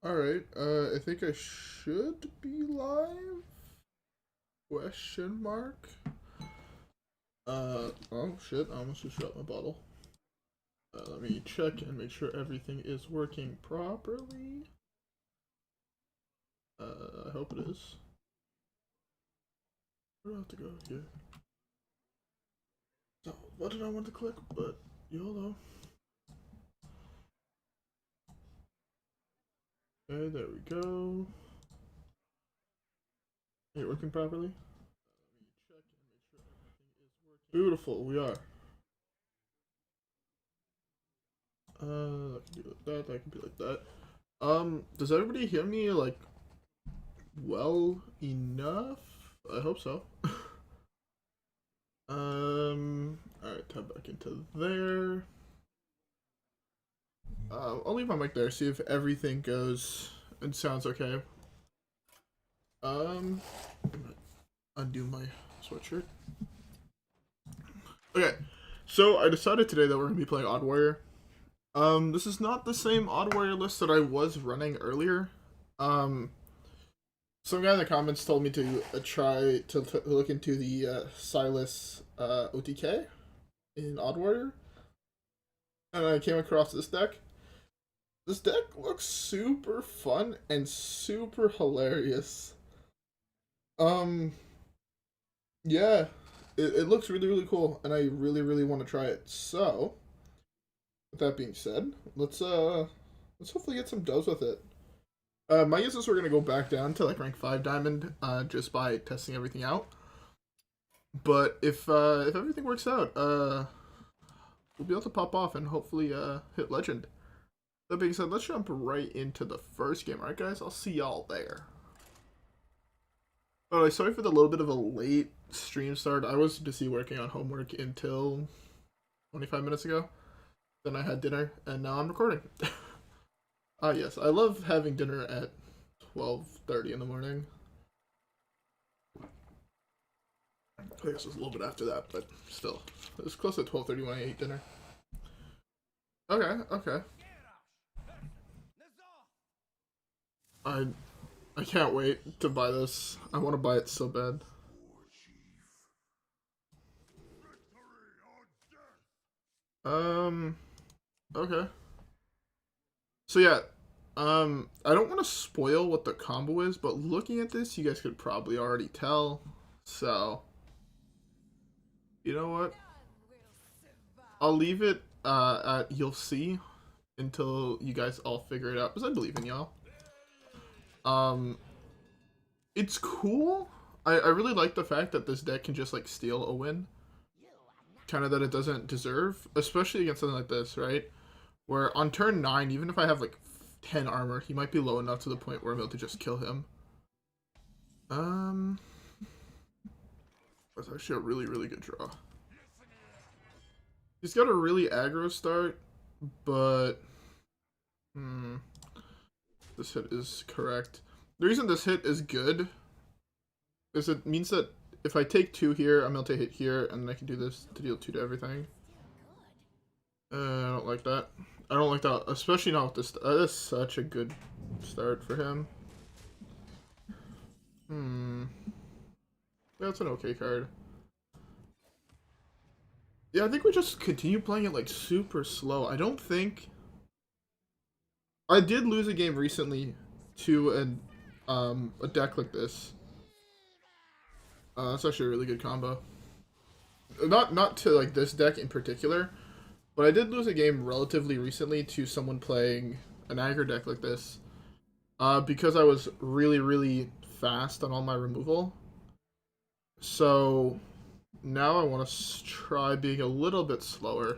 Alright, I think I should be live? Question mark? Oh shit, I almost just dropped my bottle. Let me check and make sure everything is working properly. I hope it is. Where do I have to go here? So, what did I want to click? But, YOLO. Okay, there we go. Is it working properly? Let me check and make sure everything is working. Beautiful, we are. I can do like that, I can be like that. Does everybody hear me, like, well enough? I hope so. Alright, tab back into there. I'll leave my mic there, see if everything goes and sounds okay. Undo my sweatshirt. Okay, so I decided today that we're gonna be playing Odd Warrior. This is not the same Odd Warrior list that I was running earlier. Some guy in the comments told me to try to look into the Silas OTK in Odd Warrior, and I came across this deck. This deck looks super fun and super hilarious. Yeah, it looks really cool, and I really want to try it. So, with that being said, let's hopefully get some dubs with it. My guess is we're gonna go back down to like rank 5 diamond, just by testing everything out. But if everything works out, we'll be able to pop off and hopefully hit legend. That being said, let's jump right into the first game, alright guys? I'll see y'all there. Oh, sorry for the little bit of a late stream start. I was busy working on homework until 25 minutes ago. Then I had dinner, and now I'm recording. Yes, I love having dinner at 12:30 in the morning. I guess it was a little bit after that, but still. It was close to 12:30 when I ate dinner. Okay. I can't wait to buy this. I want to buy it so bad. Okay. So yeah, I don't want to spoil what the combo is, but looking at this, you guys could probably already tell. So, you know what? I'll leave it at you'll see until you guys all figure it out, because I believe in y'all. It's cool. I really like the fact that this deck can just like steal a win. Kind of that it doesn't deserve, especially against something like this, right? Where on turn 9, even if I have like 10 armor, he might be low enough to the point where I'm able to just kill him. That's actually a really good draw. He's got a really aggro start, but this hit is correct. The reason this hit is good is it means that if I take 2 here, I'm able to hit here, and then I can do this to deal 2 to everything. I don't like that. I don't like that, especially not with this. That is such a good start for him. That's an okay card. Yeah, I think we just continue playing it like super slow. I don't think... I did lose a game recently to a deck like this. That's actually a really good combo. Not to like this deck in particular, but I did lose a game relatively recently to someone playing an aggro deck like this. Because I was really fast on all my removal. So now I want to try being a little bit slower.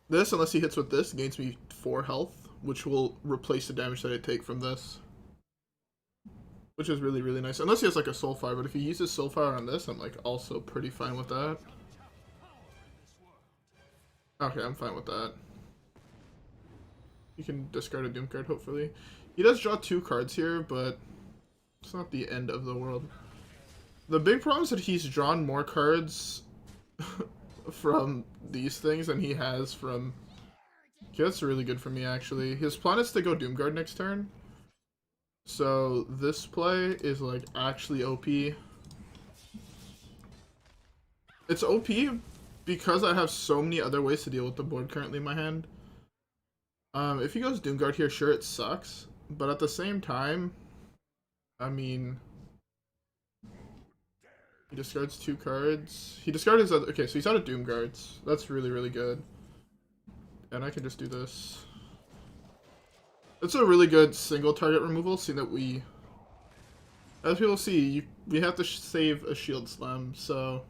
This, unless he hits with this, gains me 4 health, which will replace the damage that I take from this. Which is really nice. Unless he has like a Soulfire, but if he uses Soulfire on this, I'm like also pretty fine with that. Okay, I'm fine with that. You can discard a Doom card, hopefully. He does draw 2 cards here, but it's not the end of the world. The big problem is that he's drawn more cards from these things than he has from Okay, that's really good for me, actually. His plan is to go Doomguard next turn. So, this play is, like, actually OP. It's OP because I have so many other ways to deal with the board currently in my hand. If he goes Doomguard here, sure, it sucks. But at the same time, I mean... He discards 2 cards. He discarded his other... Okay, so he's out of Doomguards. That's really, really good. And I can just do this. It's a really good single target removal, seeing that we... As people see, we have to save a shield slam, so...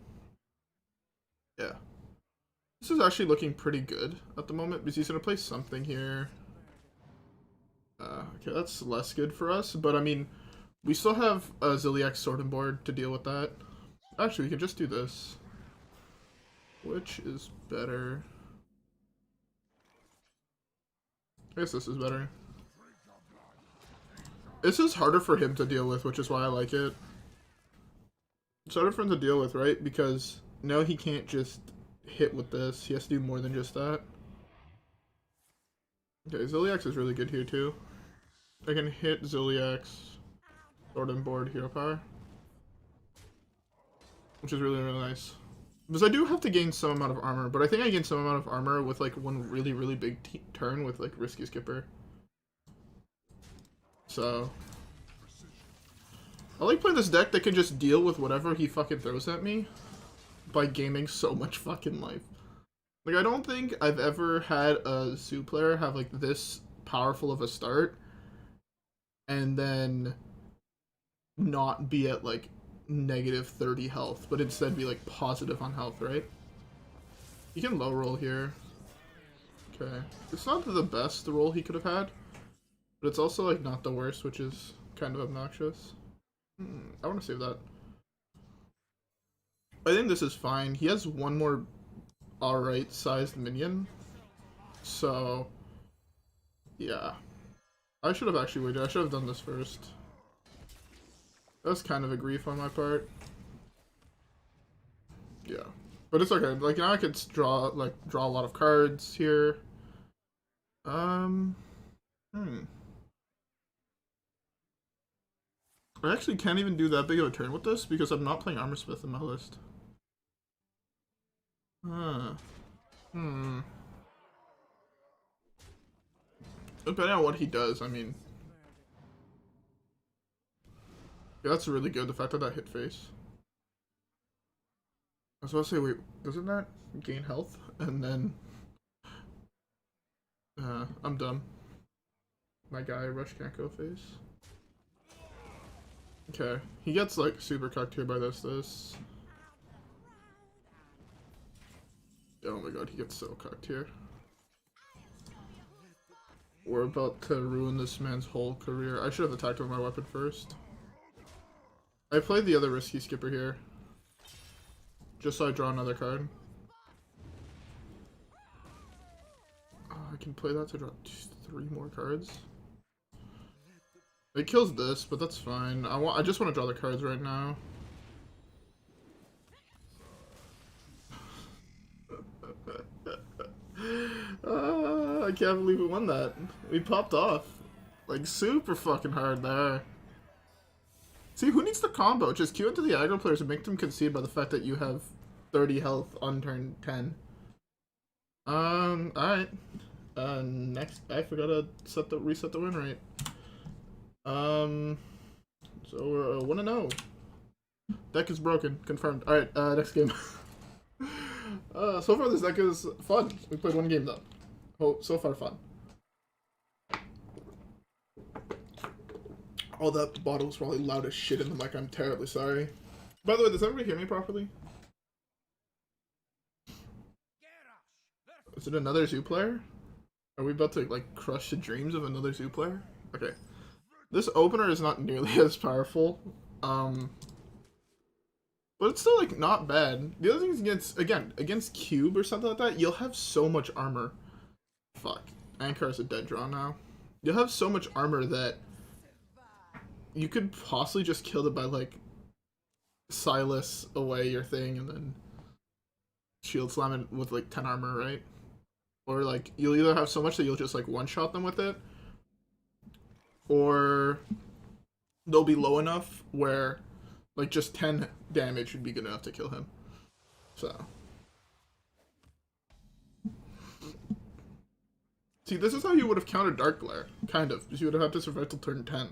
Yeah. This is actually looking pretty good at the moment, because he's going to play something here. Okay, that's less good for us, but I mean, we still have a Zilliax sorting board to deal with that. Actually, we can just do this. Which is better? I guess this is better. This is harder for him to deal with, which is why I like it. It's harder for him to deal with, right? Because no, he can't just hit with this. He has to do more than just that. Okay, Zilliax is really good here too. I can hit Zilliax, sorting board, hero power. Which is really, really nice. Because I do have to gain some amount of armor, but I think I gain some amount of armor with like one really, really big turn with like Risky Skipper. So, I like playing this deck that can just deal with whatever he fucking throws at me by gaining so much fucking life. Like, I don't think I've ever had a Zoo player have like this powerful of a start and then not be at like negative 30 health, but instead be like positive on health, right? You can low roll here. Okay. It's not the best roll he could have had, but it's also like not the worst, which is kind of obnoxious. I want to save that. I think this is fine. He has one more alright sized minion. So, yeah. I should have actually waited. I should have done this first. That's kind of a grief on my part. Yeah. But it's okay. Like, now I could draw a lot of cards here. I actually can't even do that big of a turn with this because I'm not playing Armorsmith in my list. Depending on what he does, I mean... Yeah, that's really good, the fact that hit face. I was about to say, wait, doesn't that gain health? And then... I'm dumb. My guy, Rush can't go face. Okay, he gets, like, super cucked here by this. Oh my god, he gets so cucked here. We're about to ruin this man's whole career. I should have attacked with my weapon first. I played the other Risky Skipper here. Just so I draw another card. Oh, I can play that to draw 3 more cards. It kills this, but that's fine. I just want to draw the cards right now. I can't believe we won that. We popped off. Like, super fucking hard there. See, who needs the combo? Just queue into the aggro players and make them concede by the fact that you have 30 health on turn 10. Alright. Next, I forgot to reset the win rate. So we're 1-0. Deck is broken. Confirmed. Alright, next game. So far this deck is fun. We played 1 game though. Oh, so far fun. Oh, that bottle was probably loud as shit in the mic. I'm terribly sorry. By the way, does everybody hear me properly? Is it another Zoo player? Are we about to, like, crush the dreams of another Zoo player? Okay. This opener is not nearly as powerful. But it's still, like, not bad. The other thing is against Cube or something like that, you'll have so much armor. Fuck. Ankar's a dead draw now. You'll have so much armor that you could possibly just kill it by, like, Silas away your thing and then shield slam it with, like, 10 armor, right? Or like you'll either have so much that you'll just like one-shot them with it, or they'll be low enough where like just 10 damage would be good enough to kill him. So see, this is how you would have countered Dark Glare, kind of, because you would have had to survive till turn 10.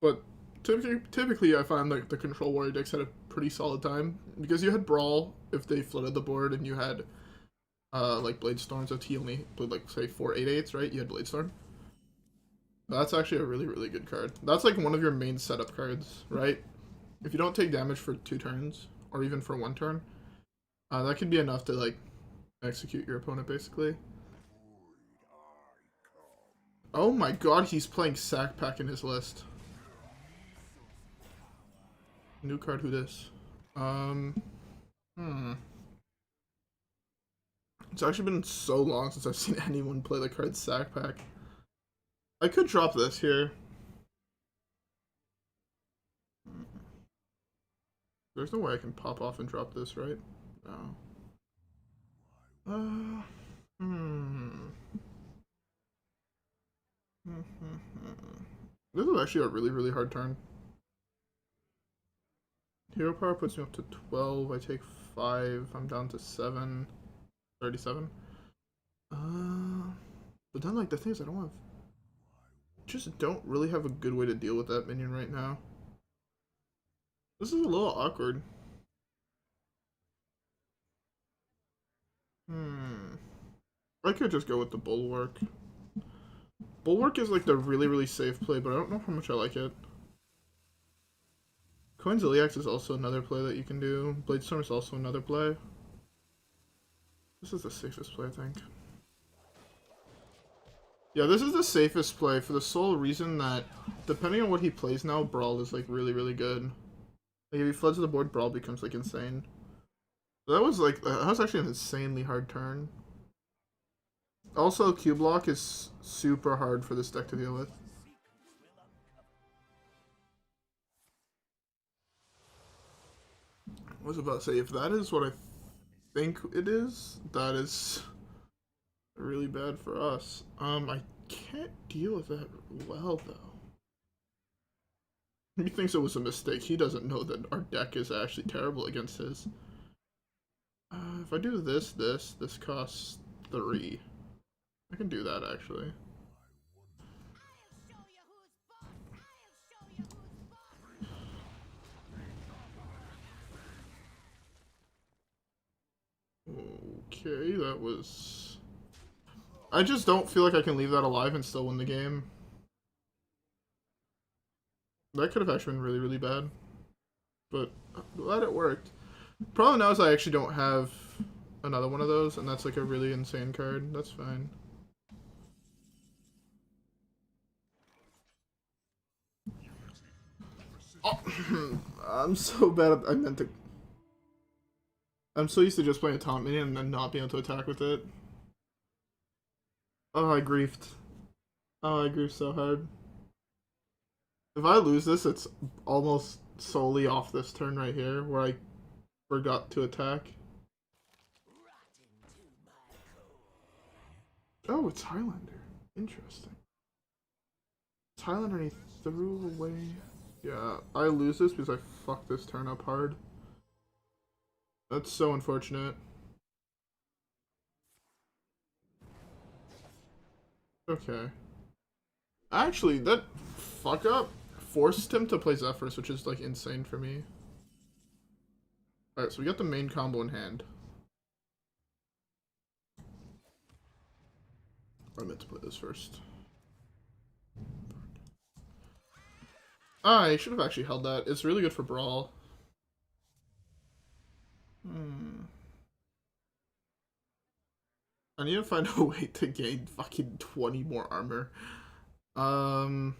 But typically I find like the Control Warrior decks had a pretty solid time, because you had Brawl if they flooded the board, and you had like Bladestorm, so he only played like, say, 4 8/8s, right? You had Bladestorm. That's actually a really, really good card. That's like one of your main setup cards, right? If you don't take damage for 2 turns, or even for 1 turn, that could be enough to like execute your opponent, basically. Oh my god, he's playing Sack Pack in his list. New card, who this? It's actually been so long since I've seen anyone play the card Sack Pack. I could drop this here. There's no way I can pop off and drop this, right? No. This is actually a really, really hard turn. Hero power puts me up to 12. I take 5. I'm down to 7. 37. But then, like, the thing is, I don't have... just don't really have a good way to deal with that minion right now. This is a little awkward. I could just go with the Bulwark. Bulwark is like the really, really safe play, but I don't know how much I like it. Coin Zilliax is also another play that you can do. Bladestorm is also another play. This is the safest play, I think. Yeah, this is the safest play for the sole reason that, depending on what he plays now, Brawl is like really, really good. Like if he floods the board, Brawl becomes like insane. That was actually an insanely hard turn. Also, Q block is super hard for this deck to deal with. I was about to say, if that is what I think it is, that is really bad for us. I can't deal with that well, though. He thinks it was a mistake. He doesn't know that our deck is actually terrible against his. If I do this costs 3. I can do that, actually. Okay, that was... I just don't feel like I can leave that alive and still win the game. That could have actually been really, really bad. But I'm glad it worked. Problem now is I actually don't have another one of those, and that's like a really insane card. That's fine. Oh, I'm so bad at... I'm so used to just playing a taunt minion and then not being able to attack with it. Oh, I griefed. Oh, I griefed so hard. If I lose this, it's almost solely off this turn right here, where I forgot to attack. Oh, it's Highlander. Interesting. It's Highlander and he threw away... Yeah, I lose this because I fucked this turn up hard. That's so unfortunate. Okay. Actually, that fuck up forced him to play Zephyrs, which is like insane for me. Alright, so we got the main combo in hand. I meant to play this first. I should have actually held that. It's really good for Brawl. I need to find a way to gain fucking 20 more armor. The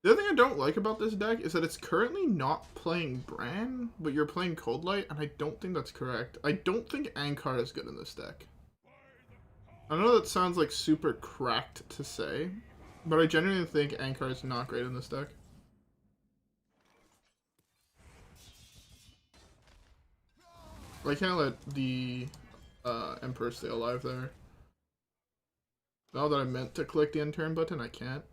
other thing I don't like about this deck is that it's currently not playing Brann, but you're playing Coldlight, and I don't think that's correct. I don't think Ankar is good in this deck. I know that sounds like super cracked to say, but I genuinely think Ankar is not great in this deck. I can't let the Emperor stay alive there. Now that I meant to click the end turn button, I can't.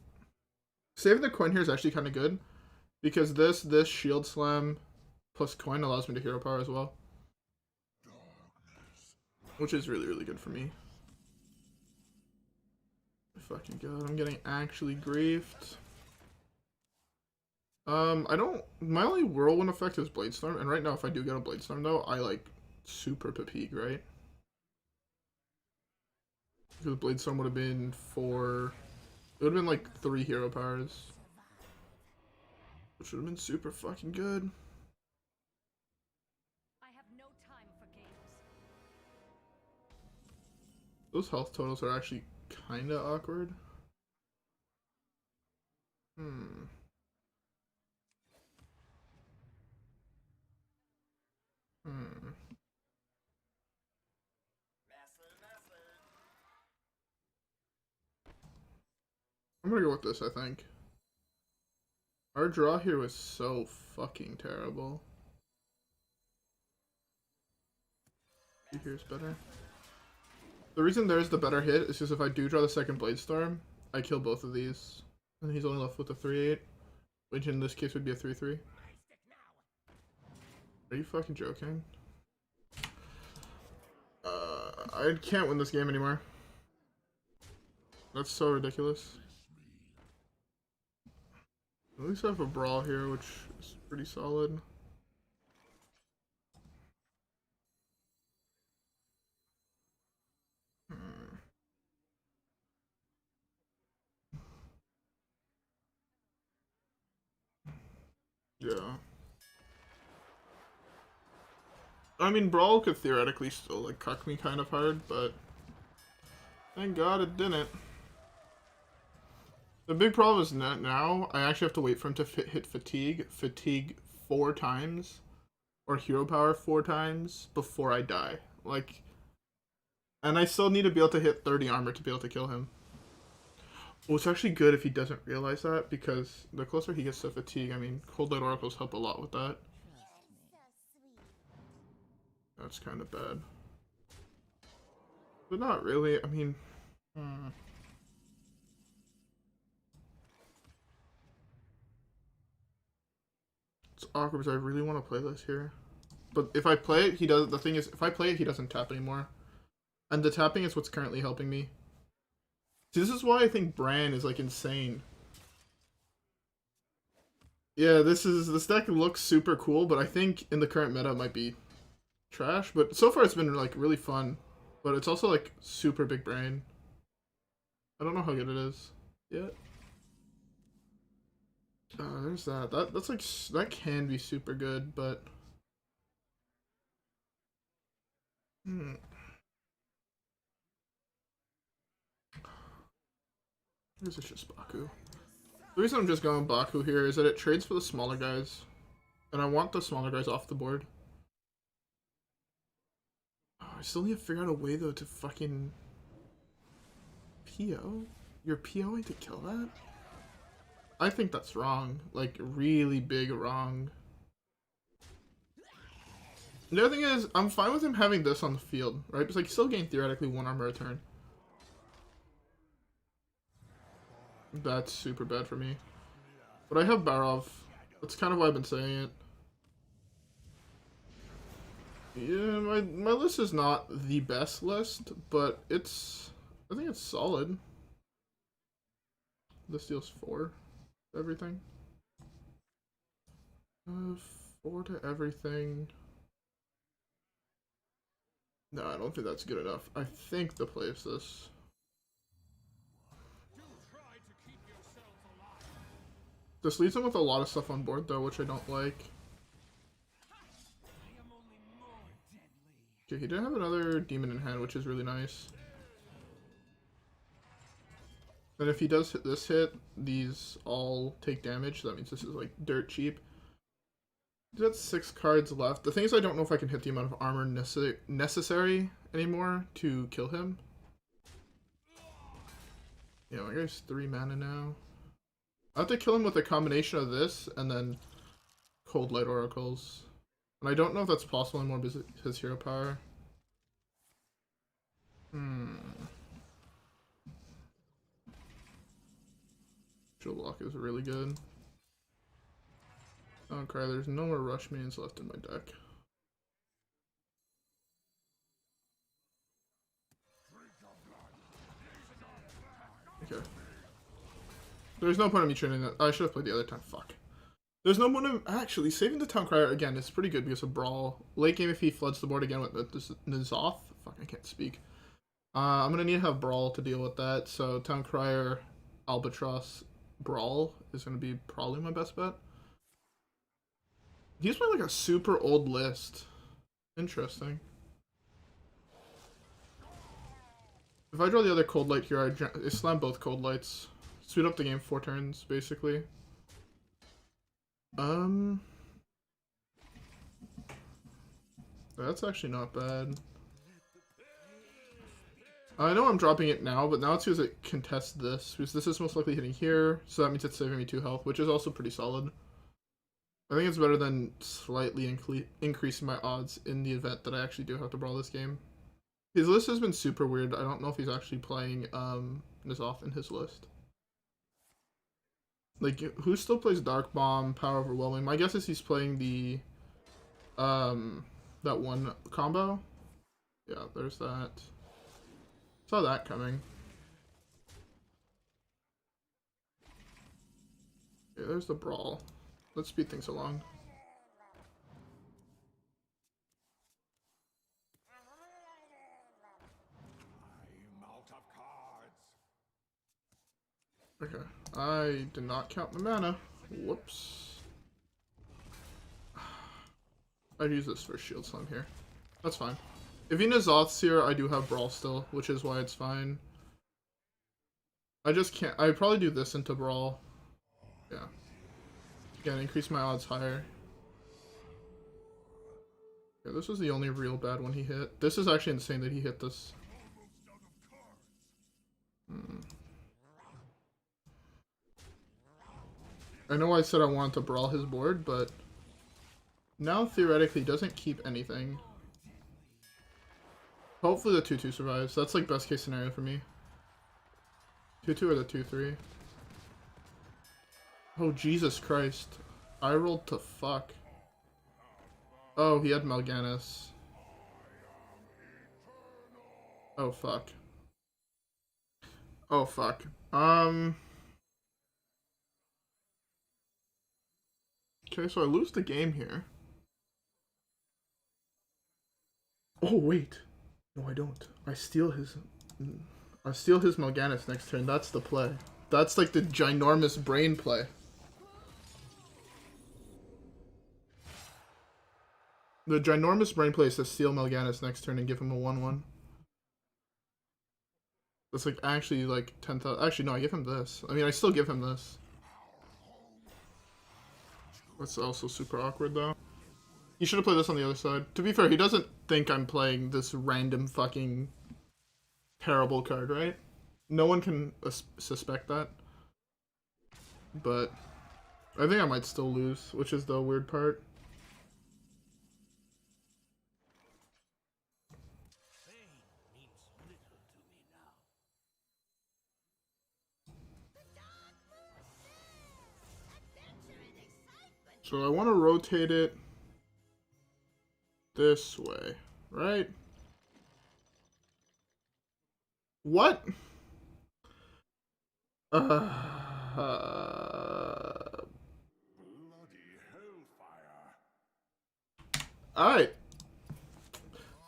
Saving the coin here is actually kind of good, because this shield slam plus coin allows me to hero power as well, which is really, really good for me. Fucking god, I'm getting actually griefed. I don't. My only whirlwind effect is Bladestorm, and right now, if I do get a Bladestorm though, I like super fatigue, right? Because Bladestorm would have been 4. It would have been like 3 hero powers, which would have been super fucking good. I have no time for games. Those health totals are actually kind of awkward. I'm gonna go with this, I think. Our draw here was so fucking terrible. Here's better. The reason there's the better hit is because if I do draw the second Bladestorm, I kill both of these. And he's only left with a 3-8, which in this case would be a 3-3. Are you fucking joking? I can't win this game anymore. That's so ridiculous. At least I have a Brawl here, which is pretty solid. Yeah. I mean, Brawl could theoretically still, like, cuck me kind of hard, but thank God it didn't. The big problem is that now I actually have to wait for him to hit fatigue 4 times, or hero power 4 times before I die. Like, and I still need to be able to hit 30 armor to be able to kill him. Well, it's actually good if he doesn't realize that, because the closer he gets to fatigue, I mean, Coldlight Oracles help a lot with that. That's kind of bad. But not really, I mean... It's awkward because I really want to play this here. But if I play it, he does. The thing is, if I play it, he doesn't tap anymore. And the tapping is what's currently helping me. See, this is why I think Brann is, like, insane. Yeah, this deck looks super cool, but I think in the current meta it might be trash. But so far it's been, like, really fun. But it's also, like, super big brain. I don't know how good it is yet. There's that. That's like, that can be super good, but... This is just Baku. The reason I'm just going Baku here is that it trades for the smaller guys. And I want the smaller guys off the board. Oh, I still need to figure out a way, though, to fucking... PO? You're POing to kill that? I think that's wrong. Like, really big wrong. The other thing is, I'm fine with him having this on the field, right? Because, like, you still gain theoretically 1 armor a turn. That's super bad for me. But I have Barov. That's kind of why I've been saying it. Yeah, my list is not the best list, but it's... I think it's solid. This deals 4 to everything. 4 to everything. No, I don't think that's good enough. I think the play is this. This leaves him with a lot of stuff on board, though, which I don't like. Okay, he did have another demon in hand, which is really nice. And if he does hit this hit, these all take damage. That means this is, like, dirt cheap. He's got 6 cards left. The thing is, I don't know if I can hit the amount of armor necessary anymore to kill him. Yeah, my guy's 3 mana now. I have to kill him with a combination of this and then Coldlight Oracles. And I don't know if that's possible anymore because his hero power. Shield Lock is really good. Okay, there's no more rush minions left in my deck. Okay. There's no point in me training that. I should have played the other time. Fuck. There's no point in actually saving the Town Crier again. It's pretty good because of Brawl. Late game, if he floods the board again with this N'Zoth. Fuck, I can't speak. I'm gonna need to have Brawl to deal with that. So Town Crier, Albatross, Brawl is gonna be probably my best bet. He's playing like a super old list. Interesting. If I draw the other Coldlight here, I slam both Coldlights. Speed up the game 4 turns, basically. That's actually not bad. I know I'm dropping it now, but now it's because it contests this. Because this is most likely hitting here, so that means it's saving me 2 health, which is also pretty solid. I think it's better than slightly increasing my odds in the event that I actually do have to brawl this game. His list has been super weird. I don't know if he's actually playing N'Zoth in his list. Like, who still plays Dark Bomb, Power Overwhelming? My guess is he's playing the that one combo. Yeah, there's that. Saw that coming. Okay, there's the Brawl. Let's speed things along. Okay, I did not count my mana. Whoops. I'd use this for Shield Slam here. That's fine. If he N'Zoth's here, I do have Brawl still, which is why it's fine. I just can't. I'd probably do this into Brawl. Yeah. Again, increase my odds higher. Yeah, this was the only real bad one he hit. This is actually insane that he hit this. I know I said I wanted to Brawl his board, but now theoretically he doesn't keep anything. Hopefully the 2-2 survives. That's like best case scenario for me. 2-2 or the 2-3. Oh, Jesus Christ. I rolled to fuck. Oh, he had Mal'Ganis. Oh, fuck. Oh, fuck. Okay, so I lose the game here. Oh, wait. No, I don't. I steal his Mal'Ganis next turn. That's the play. That's like the ginormous brain play. The ginormous brain play is to steal Mal'Ganis next turn and give him a 1-1. That's like actually like 10,000. Actually, no, I give him this. I mean, I still give him this. That's also super awkward though. He should have played this on the other side. To be fair, he doesn't think I'm playing this random fucking terrible card, right? No one can suspect that. But I think I might still lose, which is the weird part. So I want to rotate it this way, right? What? Alright.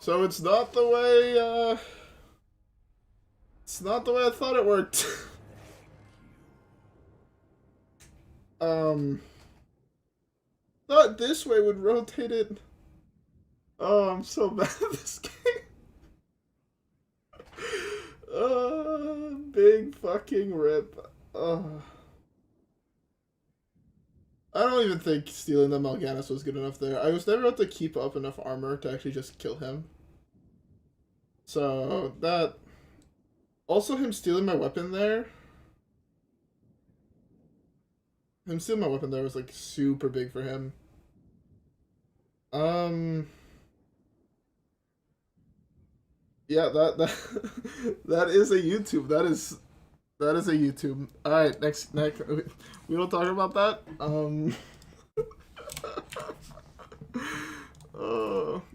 So it's not the way, it's not the way I thought it worked. Thought this way would rotate it. Oh, I'm so bad at this game. Big fucking rip. I don't even think stealing the Mal'Ganis was good enough there. I was never able to keep up enough armor to actually just kill him. So, that... Also, him stealing my weapon there... Him stealing my weapon there was, like, super big for him. Yeah, that is a YouTube. That is That is a YouTube. All right, next. We don't talk about that.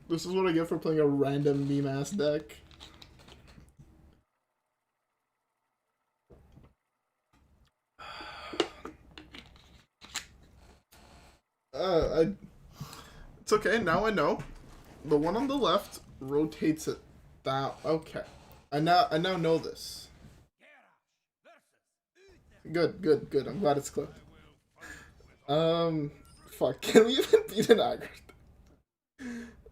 This is what I get for playing a random meme ass deck. It's okay. Now I know. The one on the left rotates it down. Okay, I now know this. Good. I'm glad it's clipped. Fuck. Can we even beat an aggro?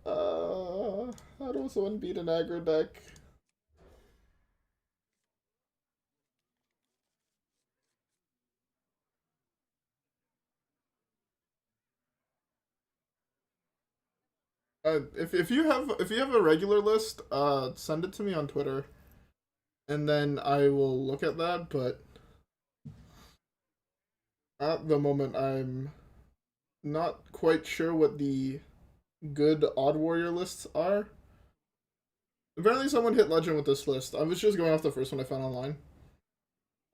How does one beat an aggro deck? If you have a regular list, send it to me on Twitter, and then I will look at that. But at the moment, I'm not quite sure what the good Odd Warrior lists are. Apparently, someone hit Legend with this list. I was just going off the first one I found online.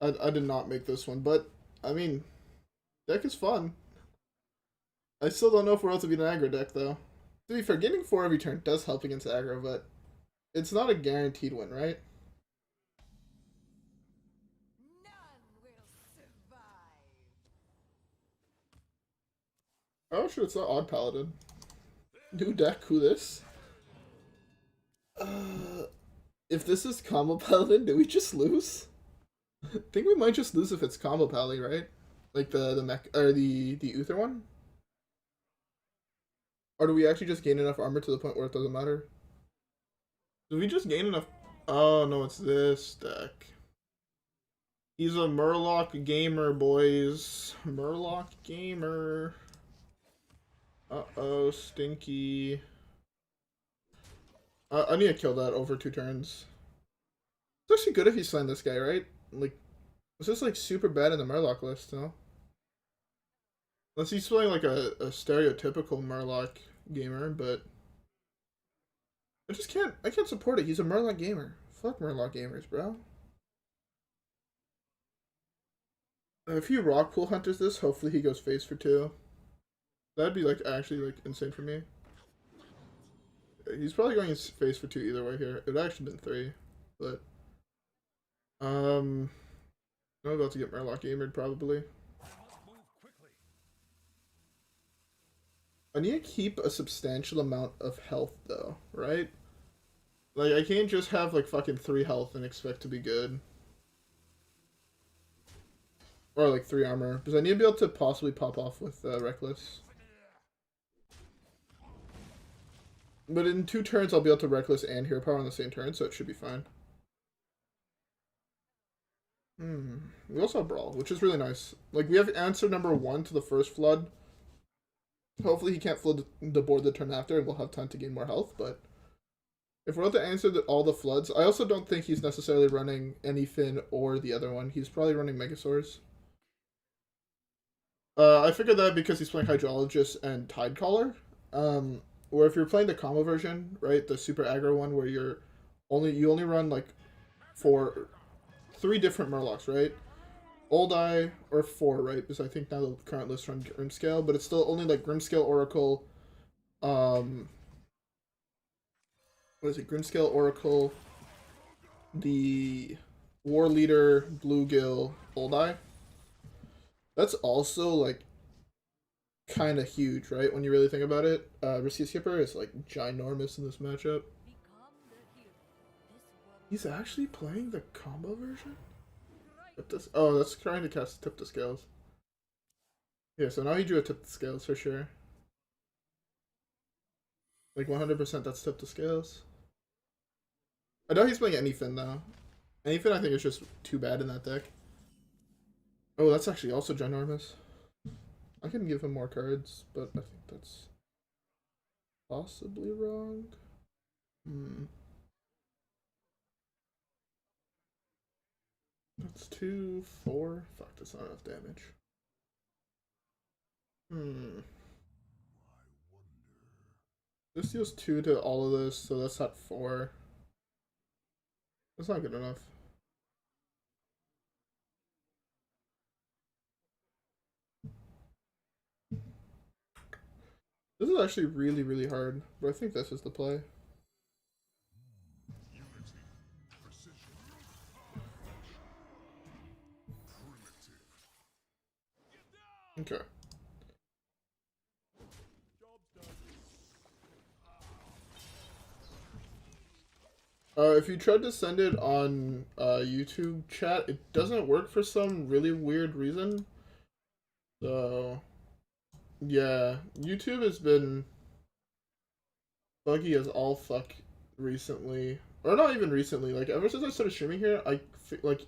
I did not make this one, but I mean, deck is fun. I still don't know if we're able to beat an aggro deck though. To be fair, getting 4 every turn does help against aggro, but it's not a guaranteed win, right? None will survive. Oh shit, it's not Odd Paladin. New deck, who this? If this is Combo Paladin, do we just lose? I think we might just lose if it's Combo Pally, right? Like the mech or the Uther one? Or do we actually just gain enough armor to the point where it doesn't matter? Do we just gain enough? Oh no, it's this deck. He's a Murloc gamer, boys. Murloc gamer. Uh-oh, stinky. I need to kill that over 2 turns. It's actually good if he's slaying this guy, right? Like, was this like super bad in the Murloc list, no? Unless he's playing like a stereotypical Murloc gamer, but I can't support it. He's a Murloc gamer. Fuck Murloc gamers, bro. If he rock pool hunters this, hopefully he goes face for 2. That'd be like actually like insane for me. He's probably going face for 2 either way here. It'd actually been 3, but I'm about to get Murloc gamered probably. I need to keep a substantial amount of health though, right? Like I can't just have like fucking 3 health and expect to be good. Or like 3 armor, because I need to be able to possibly pop off with Reckless. But in 2 turns, I'll be able to Reckless and Hero Power on the same turn, so it should be fine. We also have Brawl, which is really nice. Like, we have answer number 1 to the first flood. Hopefully he can't flood the board the turn after, and we'll have time to gain more health, but if we're able to answer all the floods, I also don't think he's necessarily running any Finn or the other one. He's probably running Megasaurs. I figured that because he's playing Hydrologist and Tidecaller. Or if you're playing the combo version, right, the super aggro one where you only run like 3 different Murlocs, right? Old Eye or 4, right? Because I think now the current list run Grimscale, but it's still only like Grimscale Oracle. What is it? Grimscale Oracle, the War Leader, Bluegill, Old Eye. That's also like kind of huge, right? When you really think about it, Risky Skipper is like ginormous in this matchup. He's actually playing the combo version. Oh, that's trying to cast Tip the Scales. Yeah, so now he drew a Tip the Scales for sure. Like 100%, that's Tip the Scales. I know he's playing Anyfin though. Anyfin I think is just too bad in that deck. Oh, that's actually also ginormous. I can give him more cards, but I think that's possibly wrong. That's 2, 4. Fuck, that's not enough damage. This deals 2 to all of this, so that's not 4. That's not good enough. This is actually really, really hard, but I think this is the play. Okay. If you tried to send it on YouTube chat, it doesn't work for some really weird reason. So, yeah, YouTube has been buggy as all fuck recently. Or not even recently, like ever since I started streaming here, like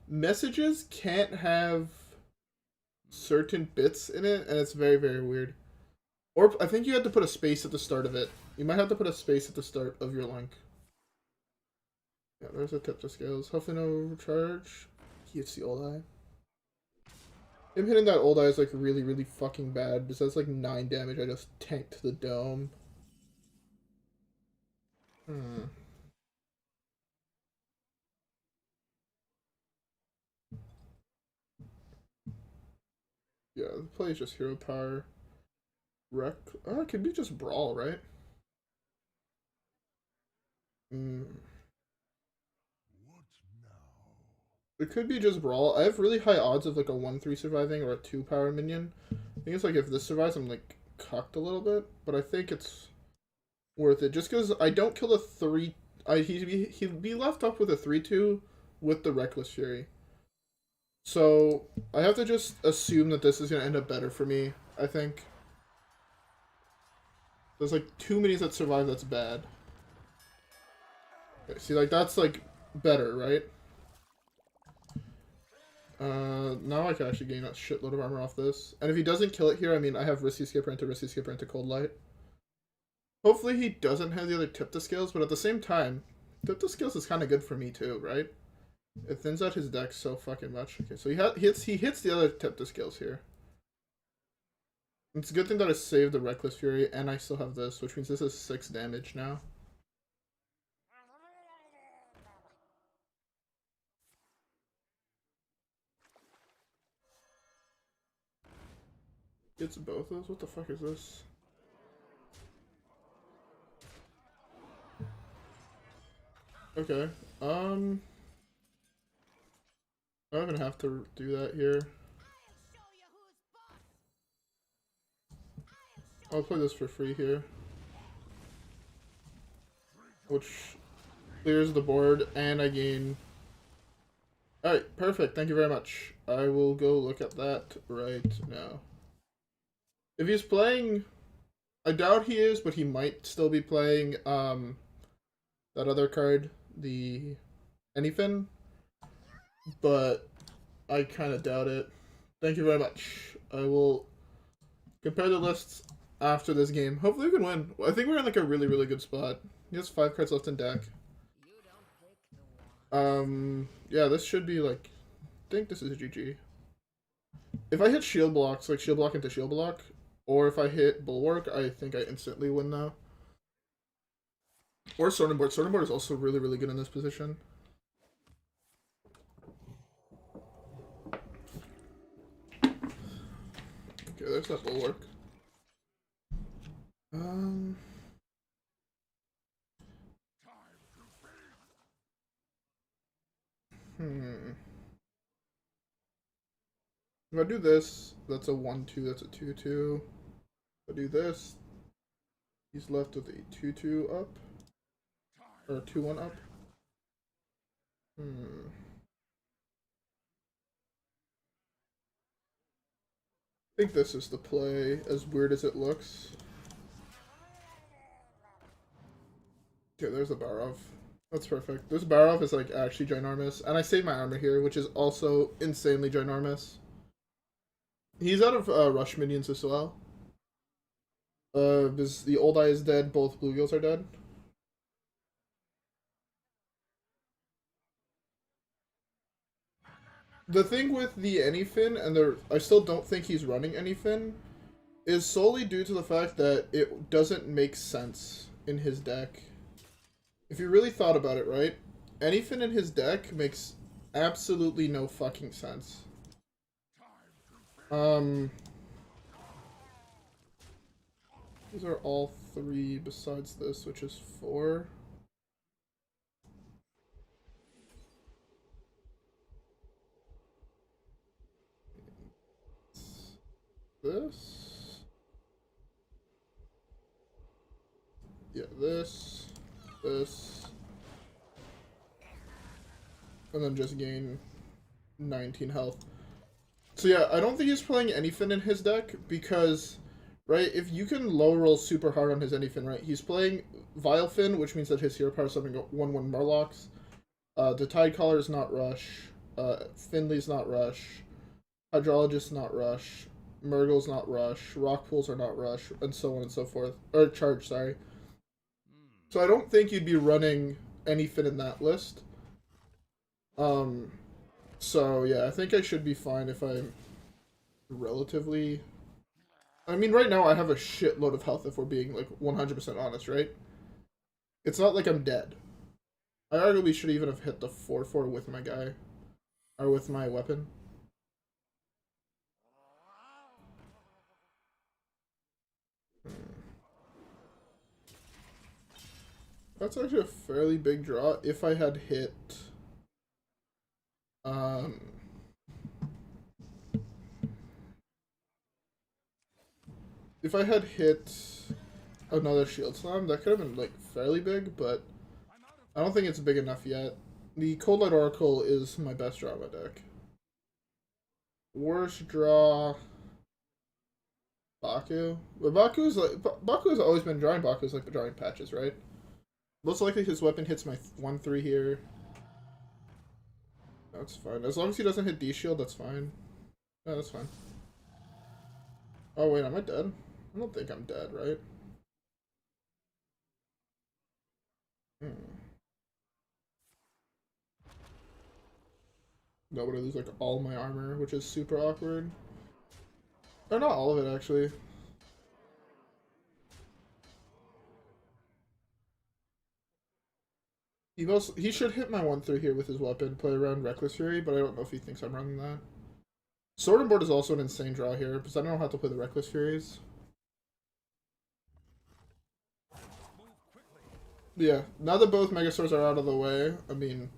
messages can't have certain bits in it, and it's very, very weird. Or I think you had to put a space at the start of it. You might have to put a space at the start of your link. Yeah, there's a tip to scales. Hopefully no charge. He hits the old eye. Him hitting that old eye is like really, really fucking bad because that's like 9 damage. I just tanked the dome. Yeah, the play is just hero power. Wreck. Oh, it could be just Brawl, right? It could be just Brawl. I have really high odds of like a 1-3 surviving or a 2 power minion. I think it's like if this survives, I'm like cocked a little bit, but I think it's worth it just because I don't kill the 3. He'd be left up with a 3-2 with the Reckless Fury. So I have to just assume that this is gonna end up better for me. I think there's like 2 minis that survive. That's bad. Okay, see, like that's like better, right? Now I can actually gain a shitload of armor off this. And if he doesn't kill it here, I mean, I have Risky Skipper into Coldlight. Hopefully he doesn't have the other tip to scales, but at the same time, tip to scales is kind of good for me too, right? It thins out his deck so fucking much. Okay, so he hits the other tip to scales here. It's a good thing that I saved the Reckless Fury, and I still have this, which means this is 6 damage now. It's both of those? What the fuck is this? Okay, I don't even have to do that here. I'll play this for free here. Which clears the board, and I gain... Alright, perfect, thank you very much. I will go look at that right now. If he's playing... I doubt he is, but he might still be playing, that other card, the Anyfin. But I kind of doubt it. Thank you very much. I will compare the lists after this game. Hopefully we can win. I think we're in like a really, really good spot. He has 5 cards left in deck. Yeah, this should be like... I think this is a GG. If I hit shield blocks, like shield block into shield block, or if I hit Bulwark, I think I instantly win now. Or Sorting Board. Sorting Board is also really, really good in this position. Okay, there's that Bulwark. If I do this, that's a 1-2, that's a 2-2. If I do this, he's left with a 2-2 up. Or a 2-1 up. I think this is the play, as weird as it looks. Okay, there's a Barov. That's perfect. This Barov is like actually ginormous. And I save my armor here, which is also insanely ginormous. He's out of rush minions as well. Because the old eye is dead, both bluegills are dead. The thing with the Anyfin, and I still don't think he's running Anyfin, is solely due to the fact that it doesn't make sense in his deck. If you really thought about it, right? Anyfin in his deck makes absolutely no fucking sense. These are all 3 besides this, which is 4. This. Yeah, this. And then just gain 19 health. So yeah, I don't think he's playing anything in his deck because, right, if you can low roll super hard on his anything, right, he's playing Vilefin, which means that his hero power is something 1/1 Murlocs. The Tidecaller is not Rush. Finley's not Rush. Hydrologist's not Rush. Murgle's not Rush. Rock Pools are not Rush, and so on and so forth. Or Charge, sorry. So I don't think you'd be running anything in that list. So yeah, I think I should be fine if I'm relatively... I mean, right now I have a shitload of health if we're being, like, 100% honest, right? It's not like I'm dead. I arguably should even have hit the 4/4 with my guy. Or with my weapon. That's actually a fairly big draw if I had hit... If I had hit another Shield Slam, that could have been, like, fairly big, but I don't think it's big enough yet. The Coldlight Oracle is my best draw in my deck. Worst draw... Baku? But Baku's always been drawing. Baku's like drawing patches, right? Most likely his weapon hits my 1/3 here. That's fine. As long as he doesn't hit D-Shield, that's fine. Yeah, that's fine. Oh wait, am I dead? I don't think I'm dead, right? No, but I lose like all my armor, which is super awkward. Or not all of it, actually. He should hit my 1/3 here with his weapon, play around Reckless Fury, but I don't know if he thinks I'm running that. Sword and Board is also an insane draw here, because I don't know how to play the Reckless Furies. Yeah, now that both Megasaurs are out of the way, I mean...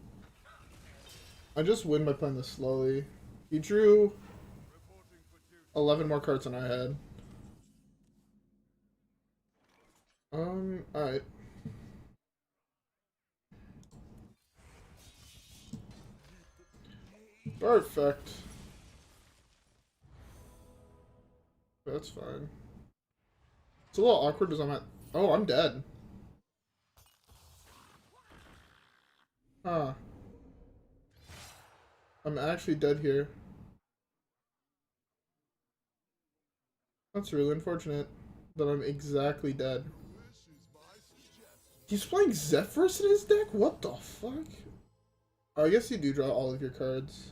I just win by playing this slowly. He drew 11 more cards than I had. Alright. Perfect. That's fine. It's a little awkward because I'm at... Oh, I'm dead. Huh. I'm actually dead here. That's really unfortunate that I'm exactly dead. He's playing Zephyrus in his deck? What the fuck? Oh, I guess you do draw all of your cards.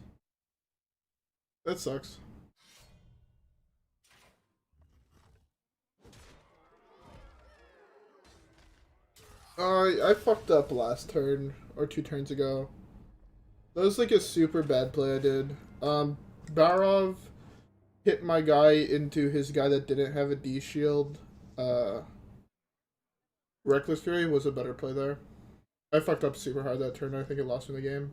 That sucks. I fucked up last turn, or 2 turns ago. That was like a super bad play I did. Barov hit my guy into his guy that didn't have a D-shield. Reckless Fury was a better play there. I fucked up super hard that turn. I think it lost me the game.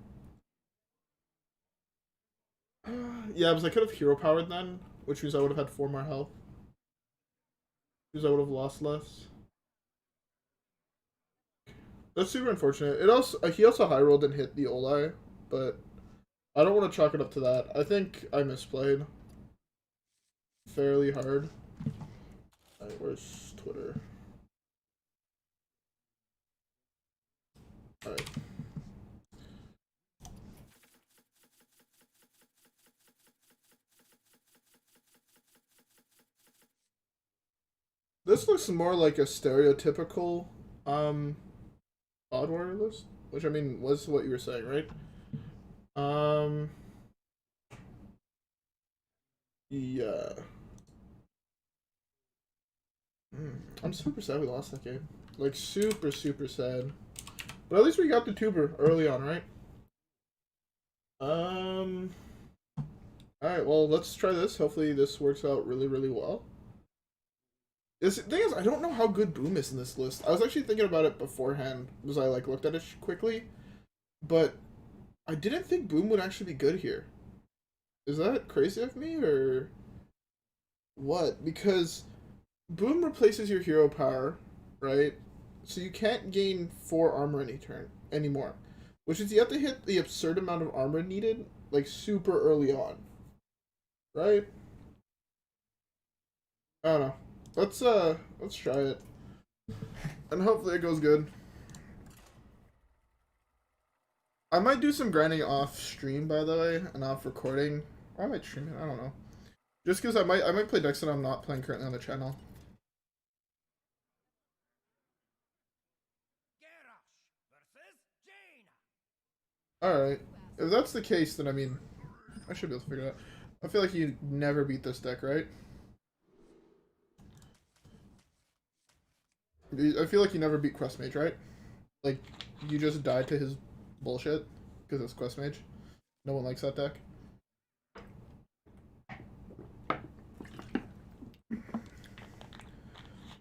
Yeah, because I could have hero powered then, which means I would have had 4 more health. Because I would have lost less. That's super unfortunate. It also he also high rolled and hit the Olai, but I don't want to chalk it up to that. I think I misplayed fairly hard. Alright, where's Twitter? Alright. This looks more like a stereotypical Odd Warrior list, which I mean was what you were saying, right? Yeah. I'm super sad we lost that game. Like super sad. But at least we got the tuber early on, right? Alright, well let's try this. Hopefully this works out really well. The thing is, I don't know how good Boom is in this list. I was actually thinking about it beforehand, as I like looked at it quickly, but I didn't think Boom would actually be good here. Is that crazy of me, or what? Because Boom replaces your hero power, right? So you can't gain 4 armor any turn anymore, which is you have to hit the absurd amount of armor needed like super early on, right? I don't know. Let's try it, and hopefully it goes good. I might do some grinding off stream, by the way, and off recording. Or I might stream it. I don't know. Just because I might play decks that I'm not playing currently on the channel. Alright. If that's the case, then I mean, I should be able to figure it out. I feel like you never beat this deck, right? I feel like you never beat Quest Mage, right? Like, you just died to his bullshit because it's Quest Mage. No one likes that deck.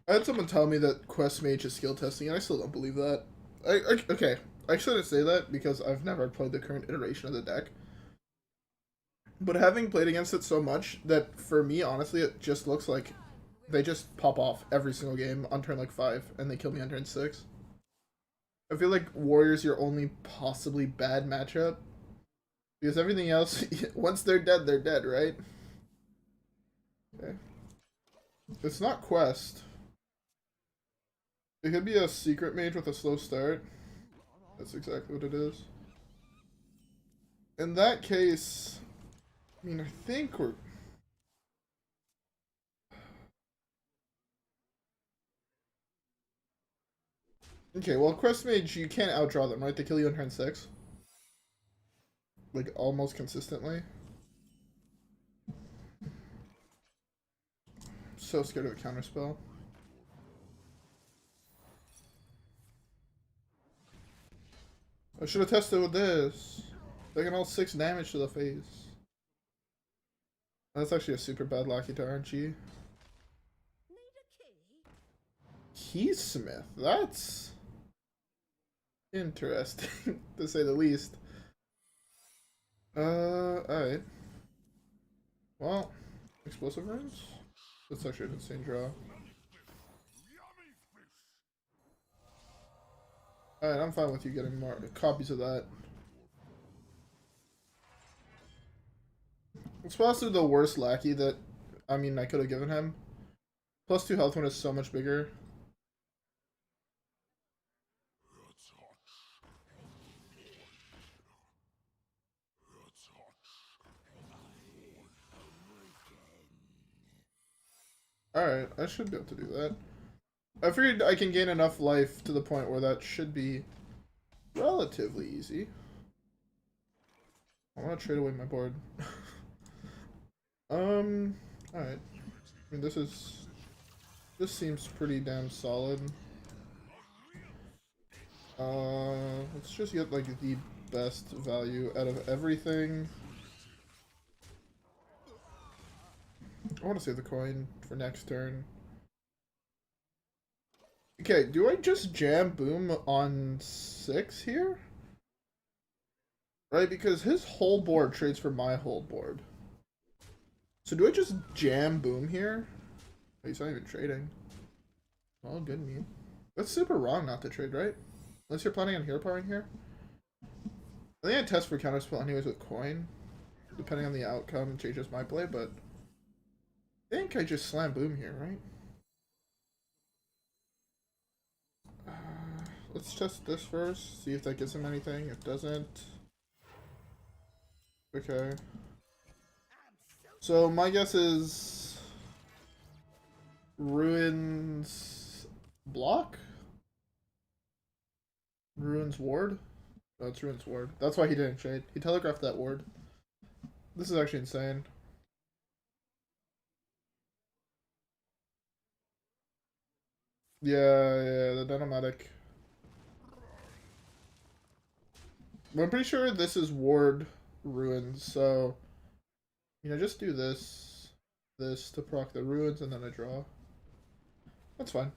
I had someone tell me that Quest Mage is skill testing, and I still don't believe that. Okay, I shouldn't say that because I've never played the current iteration of the deck. But having played against it so much that for me, honestly, it just looks like they just pop off every single game on turn like 5 and they kill me on turn 6. I feel like Warrior's your only possibly bad matchup. Because everything else, once they're dead, right? Okay. It's not Quest. It could be a Secret Mage with a slow start. That's exactly what it is. In that case, I mean, I think we're... Okay, well, Quest Mage, you can't outdraw them, right? They kill you on turn 6. Like, almost consistently. So scared of a counterspell. I should have tested with this. Taking all 6 damage to the face. That's actually a super bad Lucky to RNG. Keysmith. That's interesting, to say the least. Alright. Well, explosive runes? That's actually an insane draw. Alright, I'm fine with you getting more copies of that. It's possibly the worst lackey that, I mean, I could have given him. +2 health when it's so much bigger. Alright, I should be able to do that. I figured I can gain enough life to the point where that should be relatively easy. I want to trade away my board. Alright. I mean, this seems pretty damn solid. Let's just get, like, the best value out of everything. I want to save the coin for next turn. Okay, do I just jam Boom on 6 here? Right, because his whole board trades for my whole board. So do I just jam Boom here? Oh, he's not even trading. Oh, good me. That's super wrong not to trade, right? Unless you're planning on hero powering here. I think I test for counterspell anyways with coin. Depending on the outcome, it changes my play, but I think I just slam Boom here, right? Let's test this first, see if that gives him anything. It doesn't. Okay. So my guess is Ruins block? Ruins ward? No, it's Ruins ward. That's why he didn't trade. He telegraphed that ward. This is actually insane. Yeah, the Dyn-o-matic. I'm pretty sure this is ward ruins, so just do this to proc the ruins and then I draw. That's fine.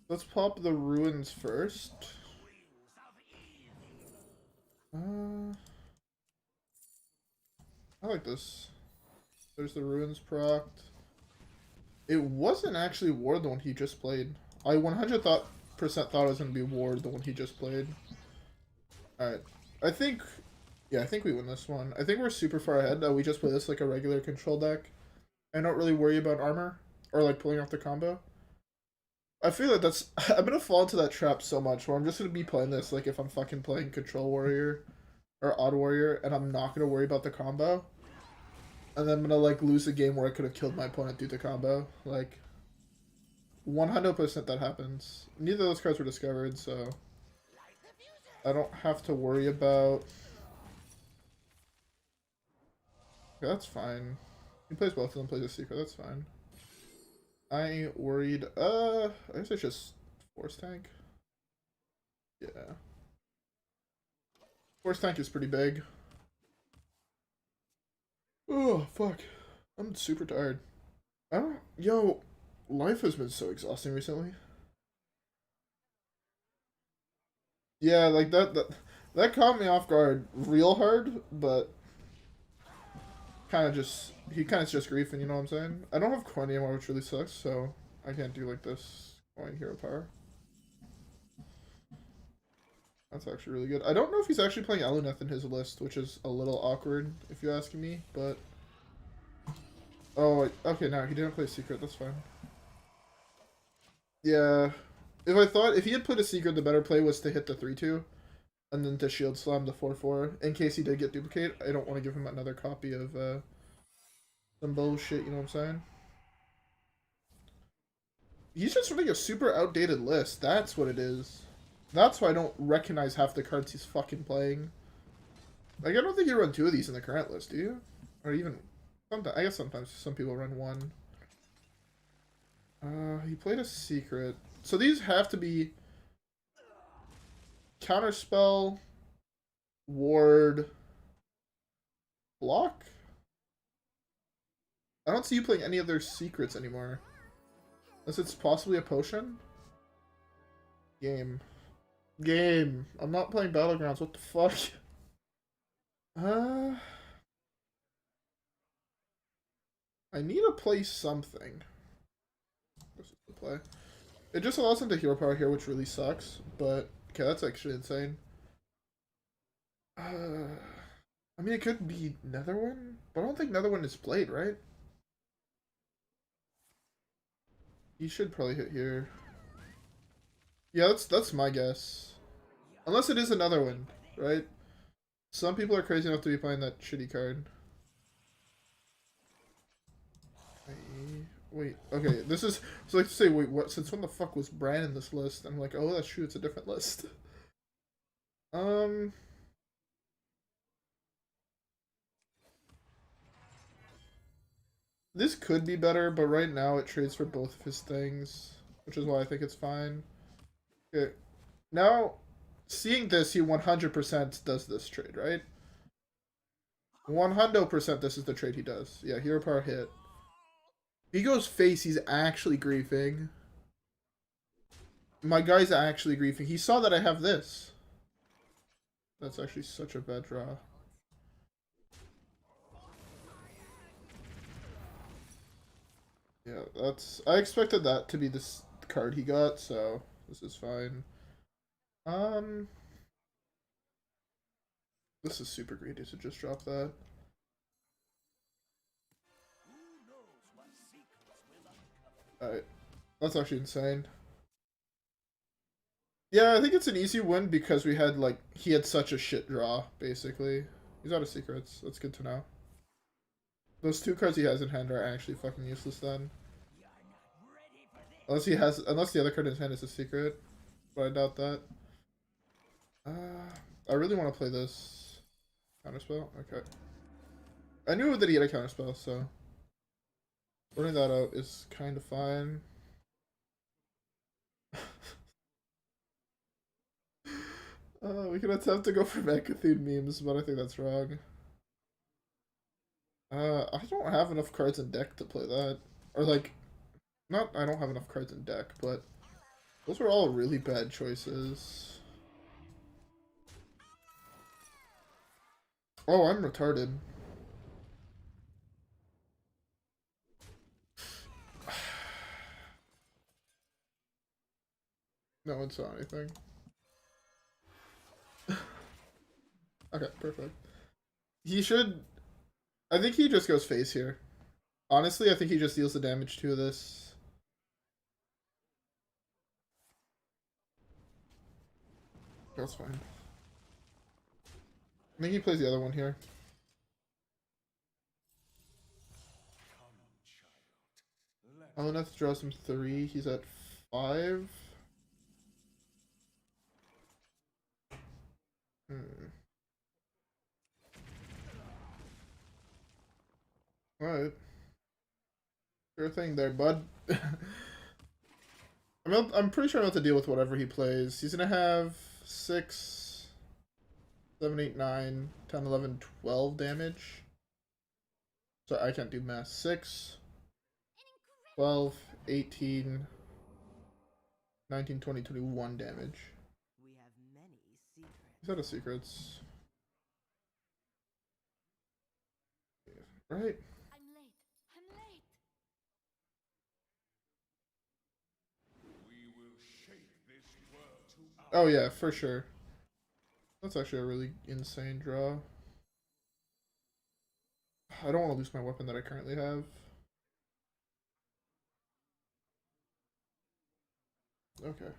Let's pop the ruins first. I like this. There's the ruins procced. It wasn't actually Ward the one he just played. I 100% thought it was going to be Ward the one he just played. Alright. I think we win this one. I think we're super far ahead that we just play this like a regular control deck. I don't really worry about armor or like pulling off the combo. I feel like that's... I'm going to fall into that trap so much where I'm just going to be playing this like if I'm fucking playing Control Warrior or Odd Warrior and I'm not going to worry about the combo. And then I'm going to like lose a game where I could have killed my opponent due to combo. Like, 100% that happens. Neither of those cards were discovered, so I don't have to worry about... Okay, that's fine. He plays both of them, plays a secret, that's fine. I ain't worried. I guess I just Force Tank. Yeah. Force Tank is pretty big. Oh, fuck. I'm super tired. Yo, life has been so exhausting recently. Yeah, like that caught me off guard real hard, but he kind of just griefing, you know what I'm saying? I don't have coin anymore, which really sucks, so I can't do like this coin hero power. That's actually really good. I don't know if he's actually playing Aluneth in his list, which is a little awkward if you ask me, but... Oh, okay, no, he didn't play Secret, that's fine. Yeah, if he had played a Secret, the better play was to hit the 3-2, and then to Shield Slam the 4-4, in case he did get Duplicate. I don't want to give him another copy of, some bullshit, you know what I'm saying? He's just running a super outdated list, that's what it is. That's why I don't recognize half the cards he's fucking playing. Like, I don't think you run 2 of these in the current list, do you? Or even... I guess sometimes some people run 1. He played a secret. So these have to be... Counterspell... Ward... Block? I don't see you playing any other secrets anymore. Unless it's possibly a potion? Game. I'm not playing Battlegrounds, what the fuck? I need to play something. This is the play. It just allows him to hero power here, which really sucks, but... Okay, that's actually insane. I mean, it could be Netherwind, but I don't think Netherwind is played, right? He should probably hit here. Yeah, that's my guess. Unless it is another one, right? Some people are crazy enough to be playing that shitty card. Wait, okay, this is... So like to say, wait, what? Since when the fuck was Brann in this list? I'm like, oh, that's true, it's a different list. This could be better, but right now it trades for both of his things, which is why I think it's fine. Okay, now, seeing this, he 100% does this trade, right? 100% this is the trade he does. Yeah, hero power hit. He goes face, he's actually griefing. My guy's actually griefing. He saw that I have this. That's actually such a bad draw. Yeah, that's... I expected that to be this card he got, so this is fine. This is super greedy to just drop that. Alright. That's actually insane. Yeah, I think it's an easy win because we had, like, he had such a shit draw, basically. He's out of secrets. That's good to know. Those 2 cards he has in hand are actually fucking useless then. Unless the other card in his hand is a secret. But I doubt that. I really want to play this counterspell. Okay. I knew that he had a counterspell, so running that out is kind of fine. We can attempt to go for Mechathune memes, but I think that's wrong. I don't have enough cards in deck to play that. Or like, not, I don't have enough cards in deck, but those were all really bad choices. Oh, I'm retarded. No one saw anything. Okay, perfect. He should... I think he just goes face here. Honestly, I think he just deals the damage to this. That's fine. I think he plays the other one here. Azzinoth draws him 3. He's at 5. Alright. Sure thing there, bud. I'm pretty sure I'm about to deal with whatever he plays. He's gonna have 6, 7, 8, 9, 10, 11, 12 damage. So I can't do math. 6, 12, 18, 19, 20, 21 damage. We have many secrets. He's out of secrets. Right? I'm late. I'm late. We will shape this world to Oh yeah, for sure. That's actually a really insane draw. I don't want to lose my weapon that I currently have. Okay.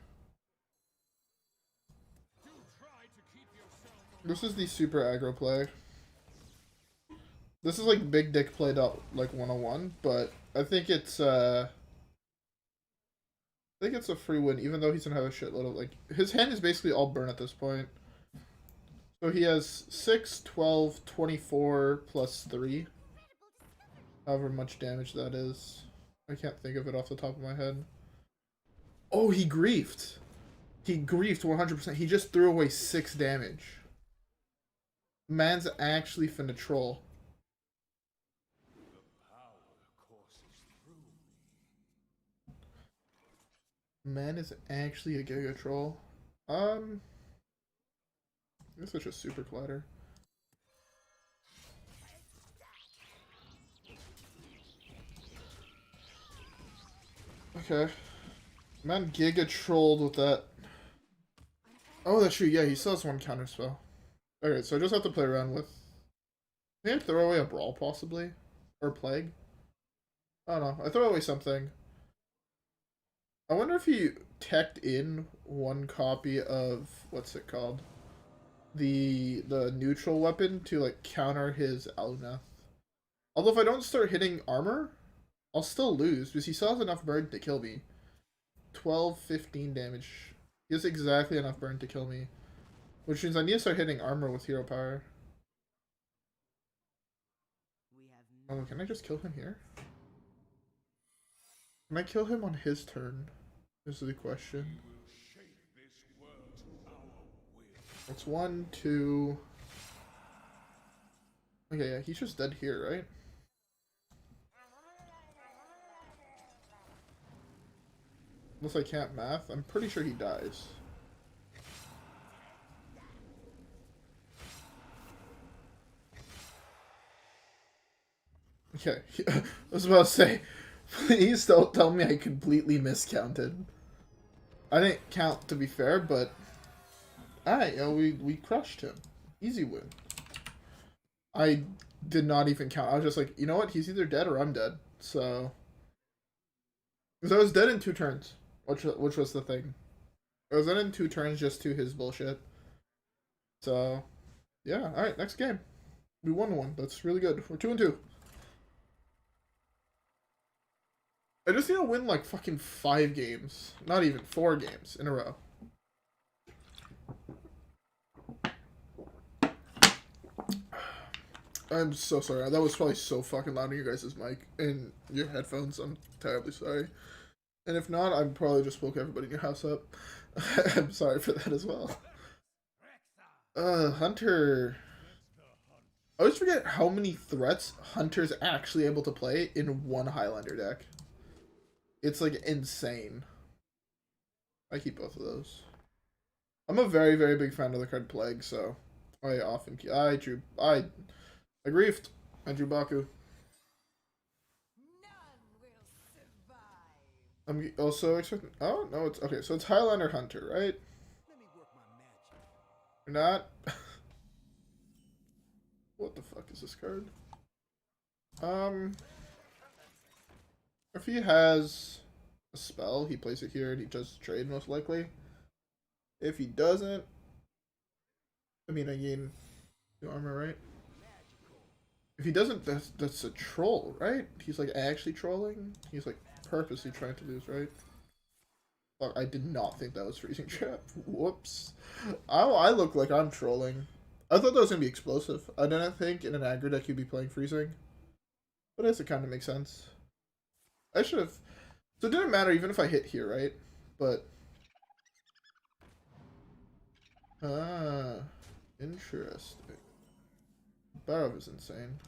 This is the super aggro play. This is like big dick play like 101, but I think it's a free win, even though he's gonna have a shitload of like his hand is basically all burn at this point. So he has 6, 12, 24 plus 3. However much damage that is. I can't think of it off the top of my head. Oh, he griefed. He griefed 100%. He just threw away 6 damage. Man's actually finna troll. Man is actually a Giga Troll. This is just Supercollider. Okay. Man Giga Trolled with that. Oh, that's true. Yeah, he still has 1 counter spell. Okay, so I just have to play around with... Maybe I throw away a Brawl, possibly? Or Plague? I don't know. I throw away something. I wonder if he teched in 1 copy of... What's it called? The neutral weapon to, like, counter his Azzinoth. Although if I don't start hitting armor, I'll still lose, because he still has enough burn to kill me. 12, 15 damage. He has exactly enough burn to kill me. Which means I need to start hitting armor with hero power. Oh, can I just kill him here? Can I kill him on his turn? Is the question. That's 1, 2... Okay, yeah, he's just dead here, right? Unless I can't math, I'm pretty sure he dies. Okay, I was about to say, please don't tell me I completely miscounted. I didn't count, to be fair, but... Alright, we crushed him. Easy win. I did not even count. I was just like, you know what? He's either dead or I'm dead. So... Because I was dead in 2 turns. Which was the thing. I was dead in 2 turns just to his bullshit. So... Yeah, alright, next game. We won 1. That's really good. We're 2-2. I just need to win like fucking 5 games. Not even 4 games in a row. I'm so sorry. That was probably so fucking loud in your guys' mic and your headphones. I'm terribly sorry. And if not, I probably just woke everybody in your house up. I'm sorry for that as well. Hunter. I always forget how many threats Hunter's actually able to play in 1 Highlander deck. It's like insane. I keep both of those. I'm a very, very big fan of the card Plague, so I often keep. I griefed. I drew Baku. I'm also expecting. Oh no, it's okay. So it's Highlander Hunter, right? You're not. What the fuck is this card? If he has a spell, he plays it here and he does trade most likely. If he doesn't, I gain the armor, right? If he doesn't, that's a troll, right? He's like actually trolling. He's like purposely trying to lose, right? Fuck, I did not think that was freezing trap. Whoops. I look like I'm trolling. I thought that was gonna be explosive. I didn't think in an aggro deck you'd be playing freezing. But I guess it kind of makes sense. I should have. So it didn't matter even if I hit here, right? But. Ah. Interesting. Barov is insane.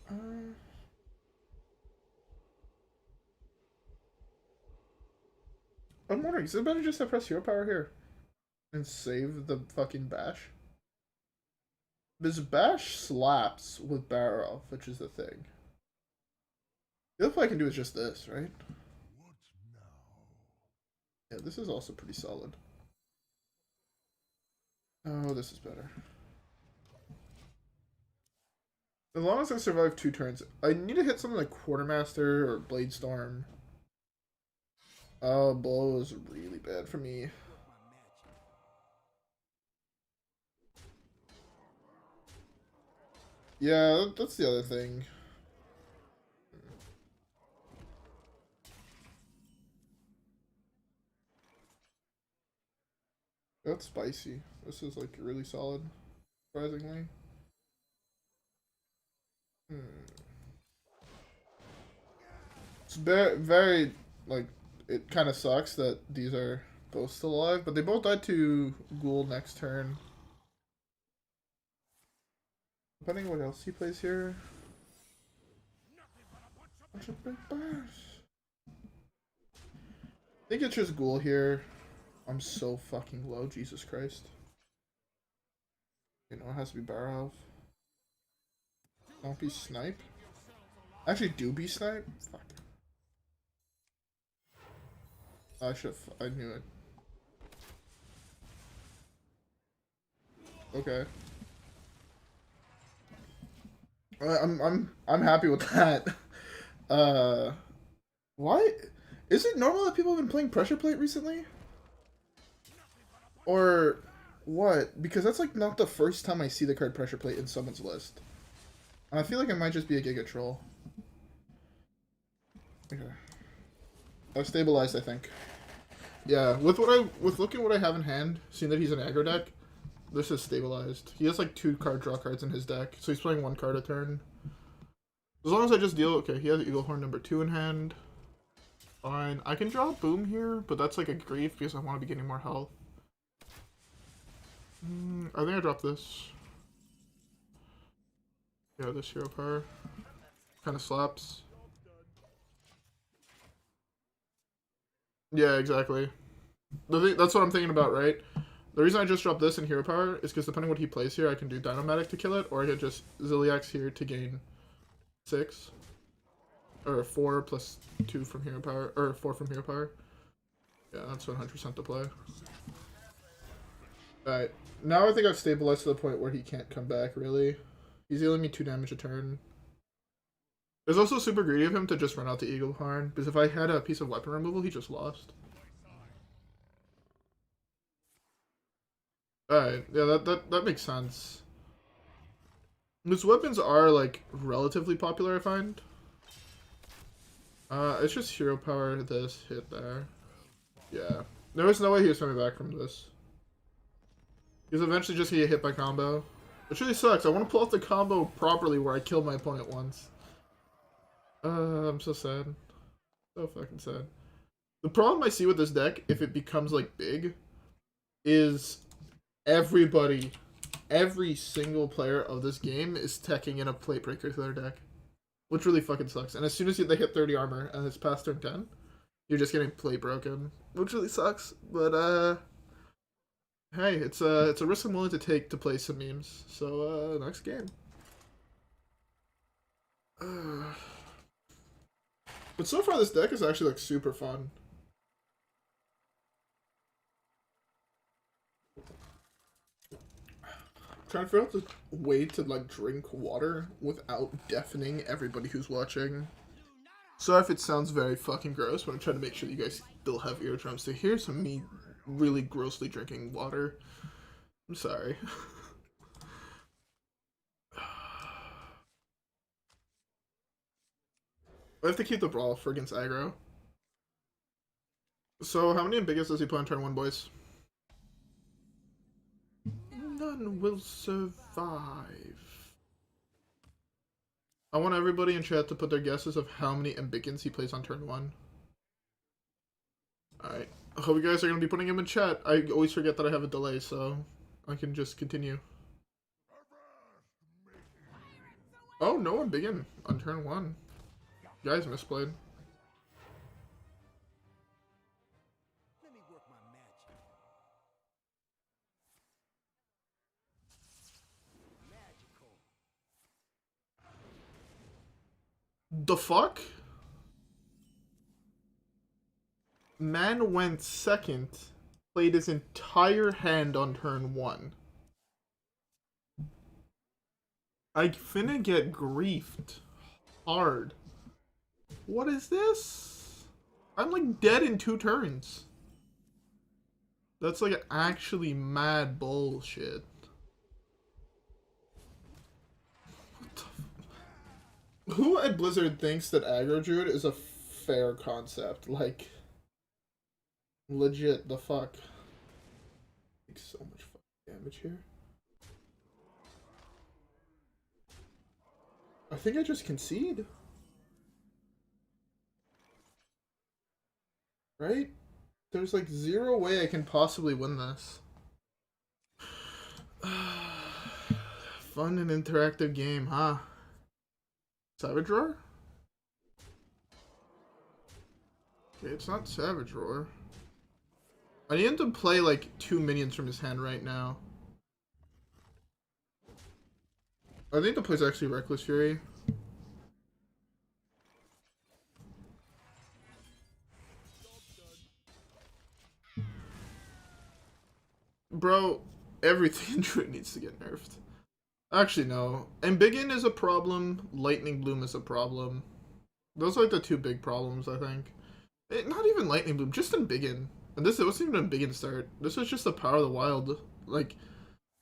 I'm wondering, is it better just to press hero power here? And save the fucking bash? This bash slaps with Barov, which is the thing. The other play I can do is just this, right? Yeah, this is also pretty solid. Oh, this is better. As long as I survive 2 turns, I need to hit something like Quartermaster or Bladestorm. Oh, blow is really bad for me. Yeah, that's the other thing. That's spicy. This is like really solid, surprisingly. It's very like, it kind of sucks that these are both still alive, but they both died to Ghoul next turn. Depending on what else he plays here. Bunch of big bars. I think it's just Ghoul here. I'm so fucking low, Jesus Christ. You know, it has to be Barov. Don't be snipe. Actually, do be snipe? Fuck. I knew it. Okay. I'm happy with that. Why? Is it normal that people have been playing Pressure Plate recently? Or what? Because that's like not the first time I see the card Pressure Plate in someone's list. And I feel like it might just be a Giga Troll. Okay. I've stabilized, I think. Yeah, with looking what I have in hand, seeing that he's an aggro deck, this is stabilized. He has like 2 card draw cards in his deck, so he's playing 1 card a turn. As long as I just deal, okay, he has Eaglehorn number 2 in hand. Fine. I can draw Boom here, but that's like a grief because I want to be getting more health. I think I dropped this. Yeah, this hero power kind of slaps. Yeah, exactly. That's what I'm thinking about, right? The reason I just dropped this in hero power is because depending on what he plays here, I can do Dyn-o-matic to kill it, or I could just Zilliax here to gain 6. Or 4 plus 2 from hero power, or 4 from hero power. Yeah, that's 100% to play. Alright, now I think I've stabilized to the point where he can't come back, really. He's dealing me 2 damage a turn. It's also super greedy of him to just run out the Eaglehorn, because if I had a piece of weapon removal, he just lost. Alright, yeah, that makes sense. His weapons are, like, relatively popular, I find. It's just hero power, this, hit there. Yeah. There was no way he was coming back from this. He was eventually just gonna get hit by combo. Which really sucks. I want to pull off the combo properly where I kill my opponent once. I'm so sad. So fucking sad. The problem I see with this deck, if it becomes, like, big, is every single player of this game is teching in a plate breaker to their deck. which really fucking sucks. And as soon as they hit 30 armor and it's past turn 10, you're just getting play broken, which really sucks. But hey, it's a risk I'm willing to take to play some memes. So next game. But so far this deck is actually like super fun. Trying to figure out the way to like drink water without deafening everybody who's watching. Sorry if it sounds very fucking gross, but I'm trying to make sure you guys still have eardrums to hear some me really grossly drinking water. I'm sorry. I have to keep the Brawl for against aggro. So how many Ambiguous does he play on turn 1, boys? None will survive. I want everybody in chat to put their guesses of how many Ambiguous he plays on turn 1. Alright. I hope you guys are going to be putting him in chat. I always forget that I have a delay, so I can just continue. Oh, no Ambiguous on turn 1. You guys misplayed. Let me work my magic. Magical. The fuck? Man went second, played his entire hand on turn 1. I finna get griefed hard. What is this? I'm like dead in 2 turns. That's like actually mad bullshit. What the Who at Blizzard thinks that aggro druid is a fair concept? Like, legit, the fuck? Take so much fucking damage here. I think I just concede. Right? There's like 0 way I can possibly win this. Fun and interactive game, huh? Savage Roar? Okay, it's not Savage Roar. I need him to play like 2 minions from his hand right now. I think the play's actually Reckless Fury. Bro, everything in Druid needs to get nerfed. Actually, no. Ambiguous is a problem. Lightning Bloom is a problem. Those are like the 2 big problems, I think. Not even Lightning Bloom, just Ambiguous. And this wasn't even a Ambiguous start. This was just the Power of the Wild. Like,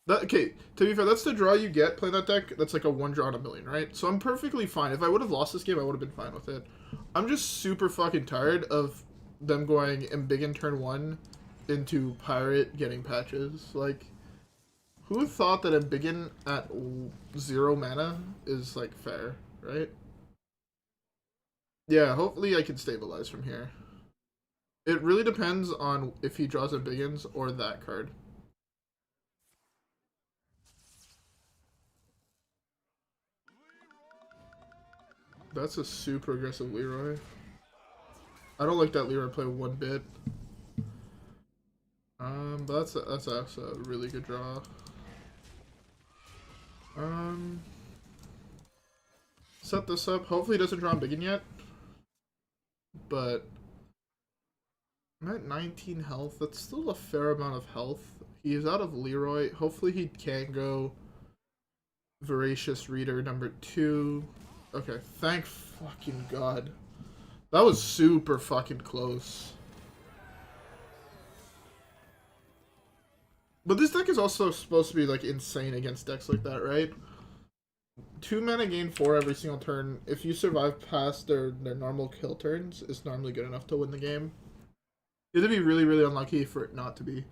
that. Okay, to be fair, that's the draw you get playing that deck. That's like a 1 draw in a million, right? So I'm perfectly fine. If I would have lost this game, I would have been fine with it. I'm just super fucking tired of them going Ambiguous turn 1 into Pirate getting patches. Like, who thought that Ambiguous at 0 mana is like fair, right? Yeah, hopefully I can stabilize from here. It really depends on if he draws Ambiguous or that card. That's a super aggressive Leroy. I don't like that Leroy play 1 bit. But that's a really good draw. Set this up. Hopefully he doesn't draw Ambiguous yet. But I'm at 19 health. That's still a fair amount of health. He's out of Leroy. Hopefully he can go Voracious Reader number 2. Okay, thank fucking God. That was super fucking close. But this deck is also supposed to be like insane against decks like that, right? 2 mana gain 4 every single turn. If you survive past their normal kill turns, is normally good enough to win the game. It'd be really, really unlucky for it not to be.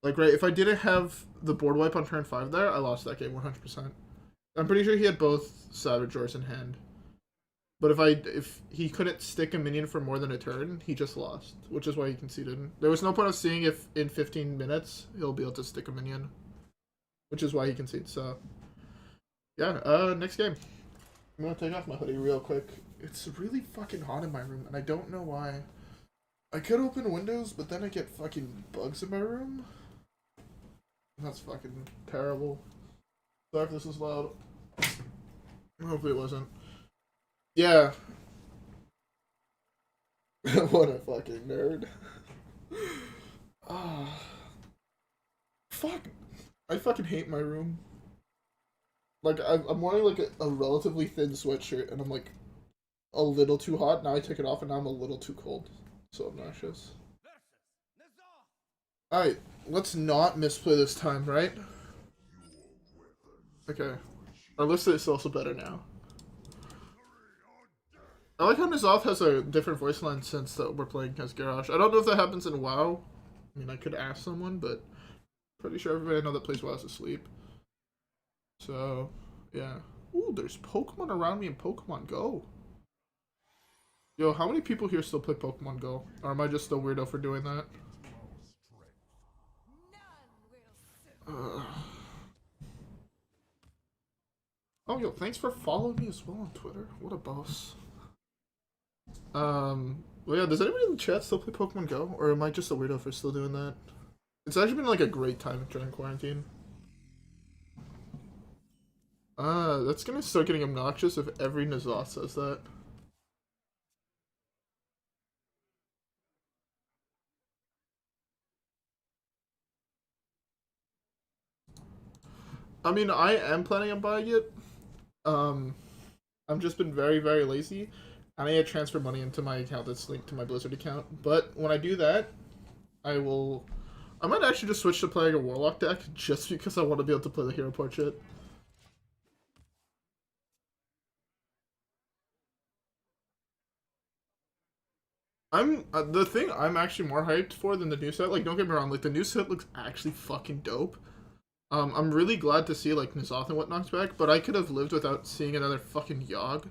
Like, right, if I didn't have the board wipe on turn 5 there, I lost that game 100%. I'm pretty sure he had both Savage Roars in hand. But if he couldn't stick a minion for more than a turn, he just lost, which is why he conceded. There was no point of seeing if in 15 minutes he'll be able to stick a minion, which is why he conceded. So, yeah, next game. I'm gonna take off my hoodie real quick. It's really fucking hot in my room, and I don't know why. I could open windows, but then I get fucking bugs in my room. That's fucking terrible. Sorry if this is loud. Hopefully it wasn't. Yeah. What a fucking nerd. Ah. Fuck. I fucking hate my room. Like, I'm wearing, like, a relatively thin sweatshirt, and I'm, like, a little too hot. Now I took it off, and now I'm a little too cold. So obnoxious. Alright, let's not misplay this time, right? Okay. Our list is also better now. I like how N'Zoth has a different voice line since that we're playing as Garrosh. I don't know if that happens in WoW. I mean, I could ask someone, but pretty sure everybody I know that plays WoW is asleep. So, yeah. Ooh, there's Pokemon around me in Pokemon Go. Yo, how many people here still play Pokemon Go? Or am I just a weirdo for doing that? Oh, yo, thanks for following me as well on Twitter. What a boss. Well, yeah, does anybody in the chat still play Pokemon Go? Or am I just a weirdo for still doing that? It's actually been, like, a great time during quarantine. That's gonna start getting obnoxious if every N'Zoth says that. I mean, I am planning on buying it. I've just been very, very lazy. I need to transfer money into my account that's linked to my Blizzard account. But when I do that, I might actually just switch to playing a Warlock deck just because I want to be able to play the Hero Portrait. The thing I'm actually more hyped for than the new set. Like, don't get me wrong, like the new set looks actually fucking dope. I'm really glad to see like N'Zoth and whatnot's back, but I could have lived without seeing another fucking Yogg.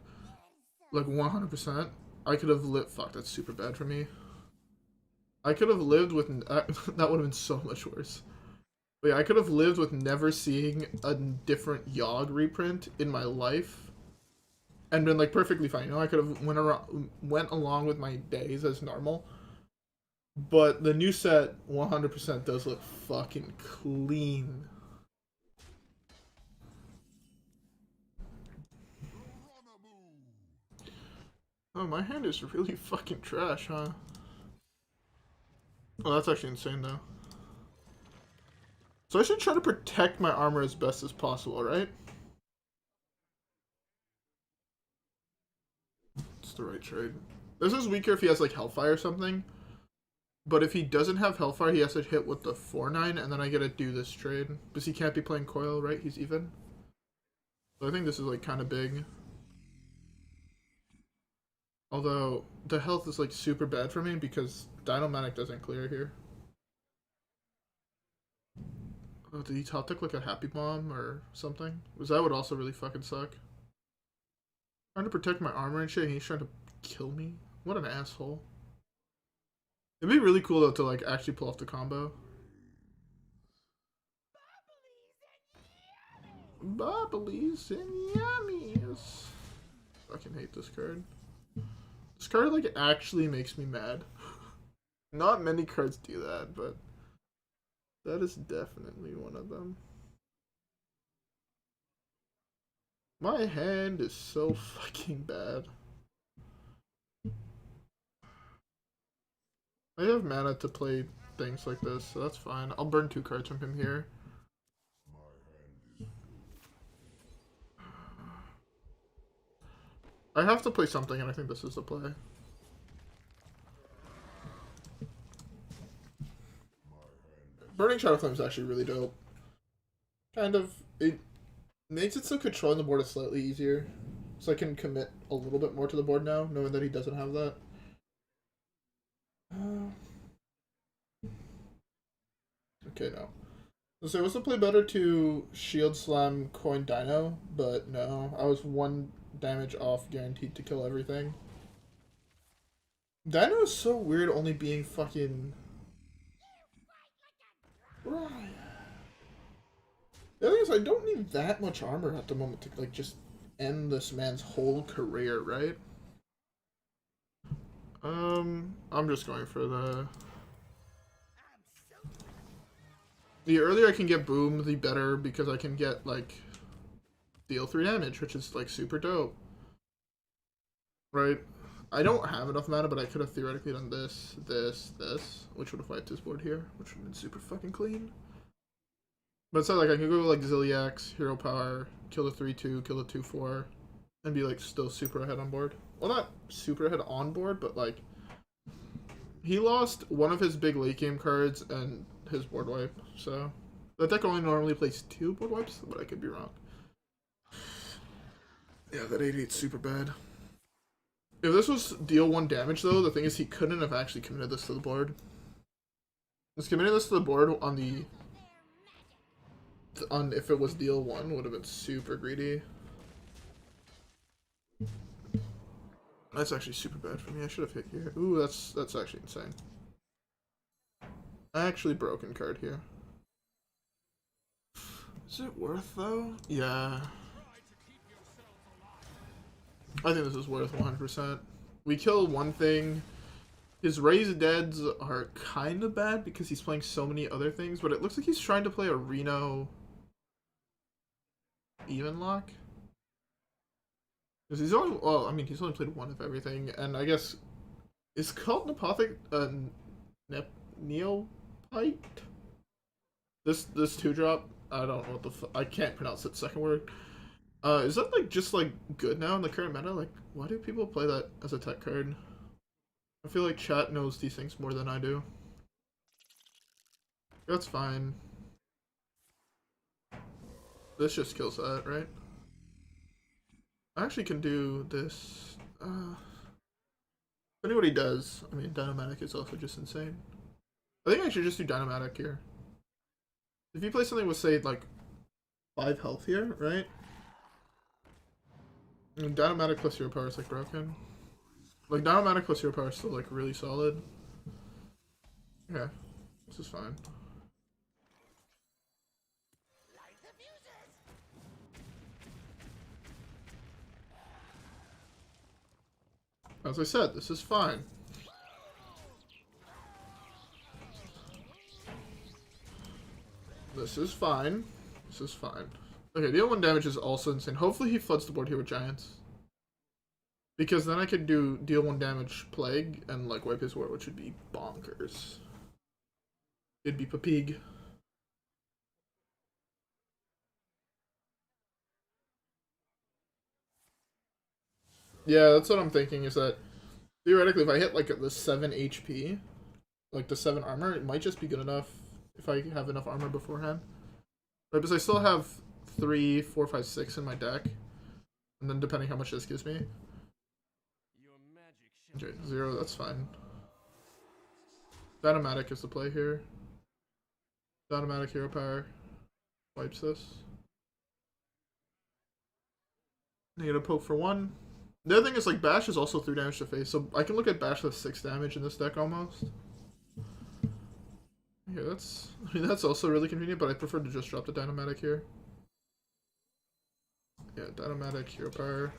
Like 100%. I could have lived. Fuck, that's super bad for me. I could have lived with that would have been so much worse. But yeah, I could have lived with never seeing a different Yogg reprint in my life, and been like perfectly fine. You know, I could have went along with my days as normal. But the new set 100% does look fucking clean. Oh, my hand is really fucking trash, huh? Oh, that's actually insane, though. So I should try to protect my armor as best as possible, right? It's the right trade. This is weaker if he has, like, Hellfire or something. But if he doesn't have Hellfire, he has to hit with the 4-9, and then I get to do this trade. Because he can't be playing Coil, right? He's even. So I think this is, like, kind of big. Although, the health is, like, super bad for me because Dyn-o-matic doesn't clear here. Oh, did he top deck, like, a Happy Bomb or something? Because that would also really fucking suck. Trying to protect my armor and shit, and he's trying to kill me? What an asshole. It'd be really cool, though, to, like, actually pull off the combo. Bobblies and yummies. Fucking hate this card. This card, like, actually makes me mad. Not many cards do that, but that is definitely one of them. My hand is so fucking bad. I have mana to play things like this, so that's fine. I'll burn 2 cards from him here. I have to play something, and I think this is the play. Burning Shadow Flame is actually really dope. Kind of, it makes it so controlling the board is slightly easier. So I can commit a little bit more to the board now, knowing that he doesn't have that. Okay, no. So it was to play better to Shield Slam Coin Dino, but no. I was 1 damage off, guaranteed to kill everything. Dino is so weird only being fucking... Right. The other thing is I don't need that much armor at the moment to, like, just end this man's whole career, right? I'm just going for the earlier I can get boom, the better, because I can get like deal 3 damage, which is like super dope. Right? I don't have enough mana, but I could have theoretically done this, which would have wiped his board here, which would have been super fucking clean. But it's not like I can go like Zilliax, hero power, kill the 3/2, kill the 2/4, and be like still super ahead on board. Well, not super ahead on board, but like he lost one of his big late game cards and his board wipe. So that deck only normally plays 2 board wipes, but I could be wrong. Yeah, that 8/8's super bad. If this was deal 1 damage though, the thing is he couldn't have actually committed this to the board. Just committing this to the board on if it was deal 1 would have been super greedy. That's actually super bad for me. I should have hit here. Ooh, that's actually insane. Actually broken card here. Is it worth though? Yeah. I think this is worth 100%. We kill one thing. His Raised Deads are kind of bad because he's playing so many other things, but it looks like he's trying to play a Reno even lock. Because he's only, well, I mean, he's only played one of everything, and I guess, is Coldlight Neophyte? This 2-drop? I don't know what the I can't pronounce that second word. Is that like just like good now in the current meta? Like, why do people play that as a tech card? I feel like chat knows these things more than I do. That's fine. This just kills that, right? I actually can do this. Depending what he does. I mean, Dyn-o-matic is also just insane. I think I should just do Dyn-o-matic here. If you play something with, say, like 5 health here, right? And Dyn-o-matic plus hero power is like broken. Like Dyn-o-matic plus hero power is still like really solid. Yeah, this is fine. As I said, this is fine. This is fine. This is fine. Okay, deal 1 damage is also insane. Hopefully he floods the board here with giants. Because then I could do deal 1 damage plague and like wipe his war, which would be bonkers. It'd be papig. Yeah, that's what I'm thinking, is that theoretically if I hit like the 7 HP, like the 7 armor, it might just be good enough if I have enough armor beforehand. Right, because I still have 3, 4, 5, 6 in my deck. And then depending how much this gives me. Okay, 0, that's fine. Dyn-o-matic is the play here. Dyn-o-matic hero power. Wipes this. Negative poke for 1. The other thing is, like, Bash is also 3 damage to face, so I can look at Bash with 6 damage in this deck almost. Yeah, that's also really convenient, but I prefer to just drop the Dyn-o-matic here. Yeah, Dyn-o-matic, hero power.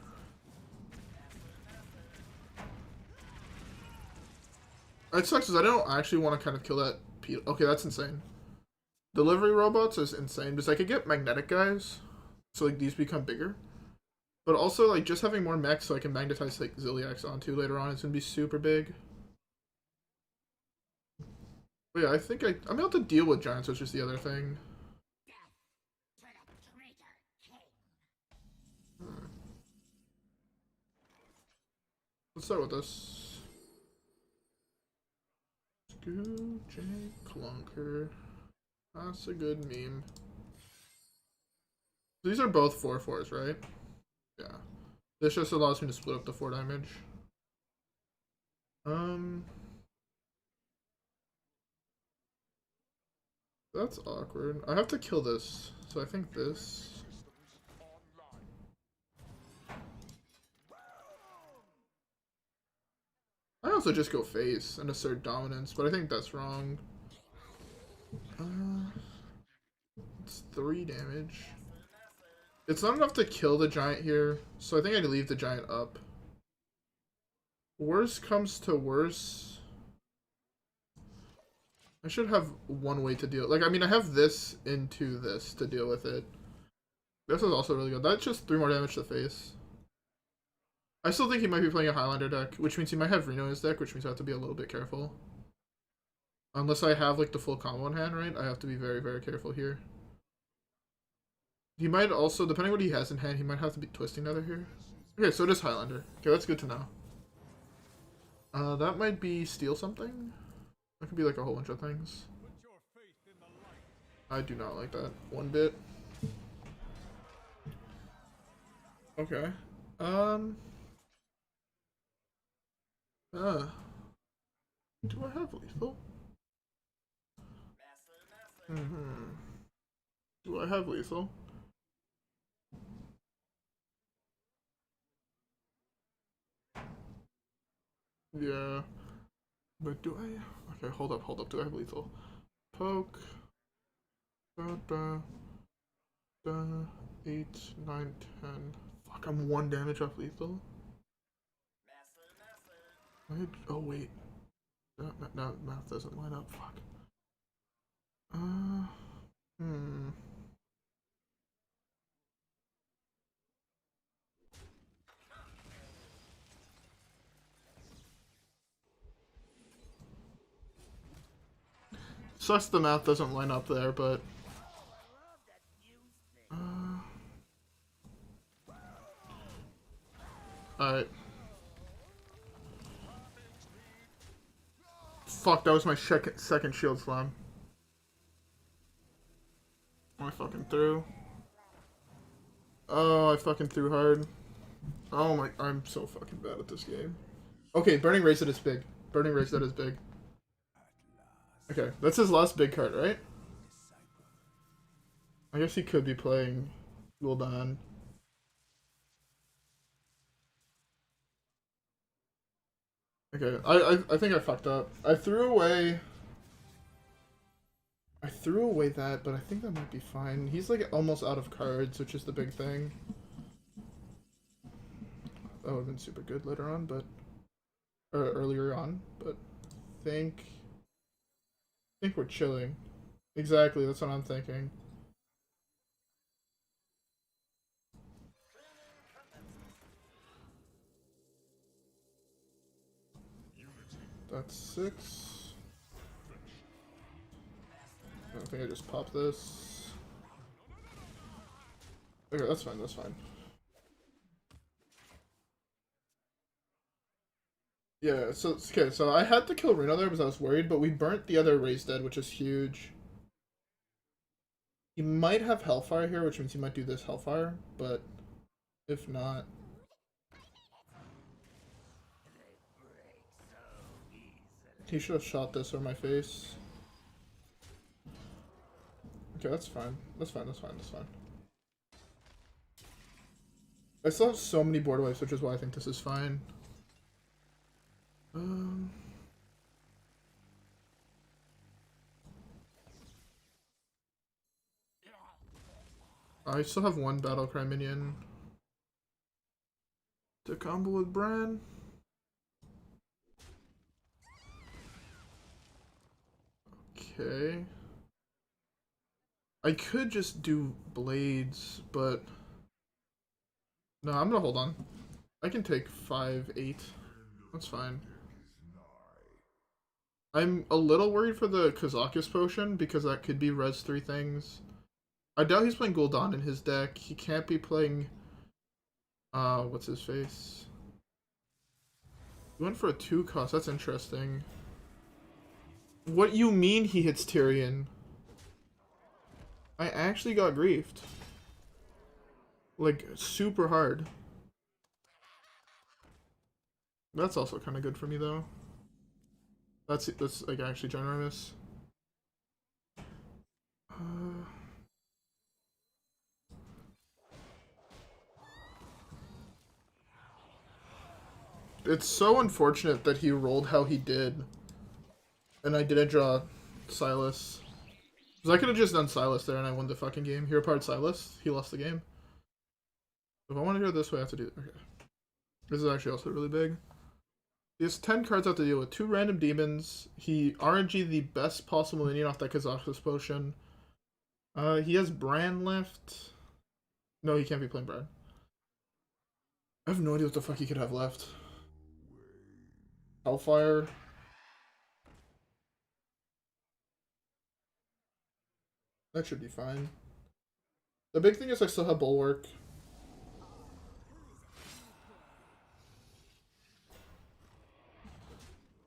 It sucks because I don't actually want to kind of kill that. Okay, that's insane. Delivery robots is insane because I could get magnetic guys, so like these become bigger. But also like just having more mechs so I can magnetize like Zilliax onto later on is gonna be super big. But yeah, I think I'm able to deal with giants, which is the other thing. Let's start with this. J Clunker. That's a good meme. These are both 4/4s, right? Yeah. This just allows me to split up the 4 damage. That's awkward. I have to kill this, so I think this. I also just go face and assert dominance, but I think that's wrong. It's 3 damage. It's not enough to kill the giant here, so I think I'd leave the giant up. Worst comes to worst. I should have one way to deal. Like, I mean, I have this into this to deal with it. This is also really good. That's just 3 more damage to the face. I still think he might be playing a Highlander deck, which means he might have Reno in his deck, which means I have to be a little bit careful. Unless I have, like, the full combo in hand, right? I have to be very, very careful here. He might also, depending on what he has in hand, he might have to be twisting Nether here. Okay, so it is Highlander. Okay, that's good to know. That might be steal something. That could be like a whole bunch of things. I do not like that one bit. Okay. Do I have lethal? Do I have lethal? Yeah. But do I? Okay, hold up. Do I have lethal? Poke. 8, 9, 10. Fuck, I'm 1 damage off lethal. Oh, wait. No, math doesn't line up. Fuck. Sucks the math doesn't line up there, but... Alright. Fuck, that was my second shield slam. I fucking threw. Oh, I fucking threw hard. Oh my, I'm so fucking bad at this game. Okay, Burning Razor is big. Burning Razor is big. Okay, that's his last big card, right? I guess he could be playing Gul'dan. Okay, I think I fucked up. I threw away that, but I think that might be fine. He's like almost out of cards, which is the big thing. That would have been super good later on, but or earlier on, but I think we're chilling. Exactly, that's what I'm thinking. That's 6. I think I just popped this. Okay, that's fine, that's fine. Yeah, so, okay, so I had to kill Reno there because I was worried, but we burnt the other Raised Dead, which is huge. He might have Hellfire here, which means he might do this Hellfire, but if not... He should have shot this or my face. Okay, that's fine. That's fine. I still have so many board wipes, which is why I think this is fine. I still have 1 Battlecry minion to combo with Brann. Okay. I could just do blades, but no, I'm gonna hold on. I can take 5, 8. That's fine. I'm a little worried for the Kazakus potion because that could be res 3 things. I doubt he's playing Gul'dan in his deck. He can't be playing what's his face? He went for a 2 cost, that's interesting. What you mean he hits Tyrion? I actually got griefed. Like, super hard. That's also kind of good for me, though. That's like, actually generous. It's so unfortunate that he rolled how he did. And I didn't draw Silas. Because I could have just done Silas there and I won the fucking game. Hero powered Silas. He lost the game. If I want to go this way, I have to do... Okay. This is actually also really big. He has 10 cards out to deal with. 2 random demons. He RNG the best possible minion off that Kazakhstas potion. He has Brann left. No, he can't be playing Brann. I have no idea what the fuck he could have left. Hellfire. That should be fine. The big thing is I still have Bulwark.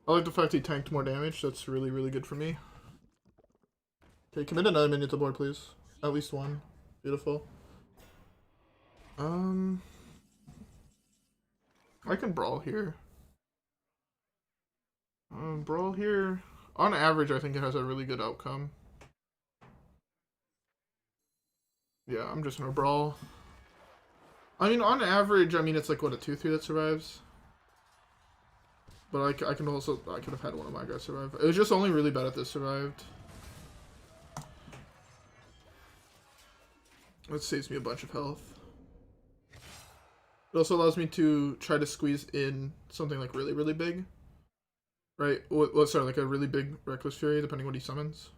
I like the fact he tanked more damage. That's really, really good for me. Okay, commit another minion to the board, please. At least one. Beautiful. I can Brawl here. Brawl here. On average, I think it has a really good outcome. Yeah, I'm just gonna Brawl. I mean, on average, I mean, it's like, what, a 2-3 that survives? But I could have had one of my guys survive. It was just only really bad if this survived. That saves me a bunch of health. It also allows me to try to squeeze in something like really, really big. Right? Well, sorry, like a really big Reckless Fury, depending what he summons.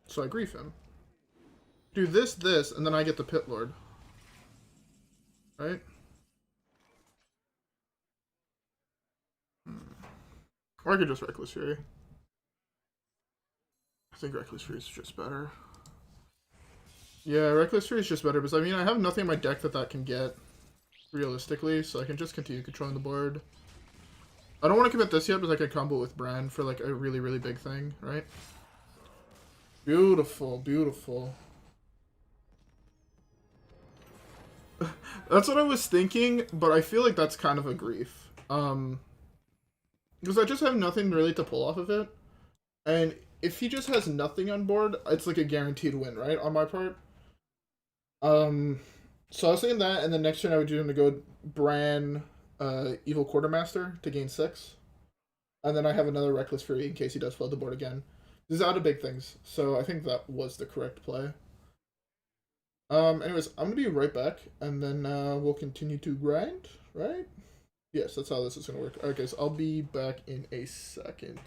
So I grief him. Do this, and then I get the Pit Lord. Right? Or I could just Reckless Fury. I think Reckless Fury is just better. Yeah, Reckless Fury is just better, because I mean, I have nothing in my deck that can get, realistically, so I can just continue controlling the board. I don't want to commit this yet, but I can combo with Brann for like a really, really big thing, right? Beautiful, beautiful. That's what I was thinking, but I feel like that's kind of a grief. Because I just have nothing really to pull off of it. And if he just has nothing on board, it's like a guaranteed win, right? On my part. So I was saying that, and then next turn I would do him to go Brann, Evil Quartermaster to gain 6. And then I have another Reckless Fury in case he does flood the board again. This is out of big things, so I think that was the correct play. Anyways, I'm gonna be right back, and then we'll continue to grind, right? Yes, that's how this is gonna work. Alright guys, I'll be back in a second.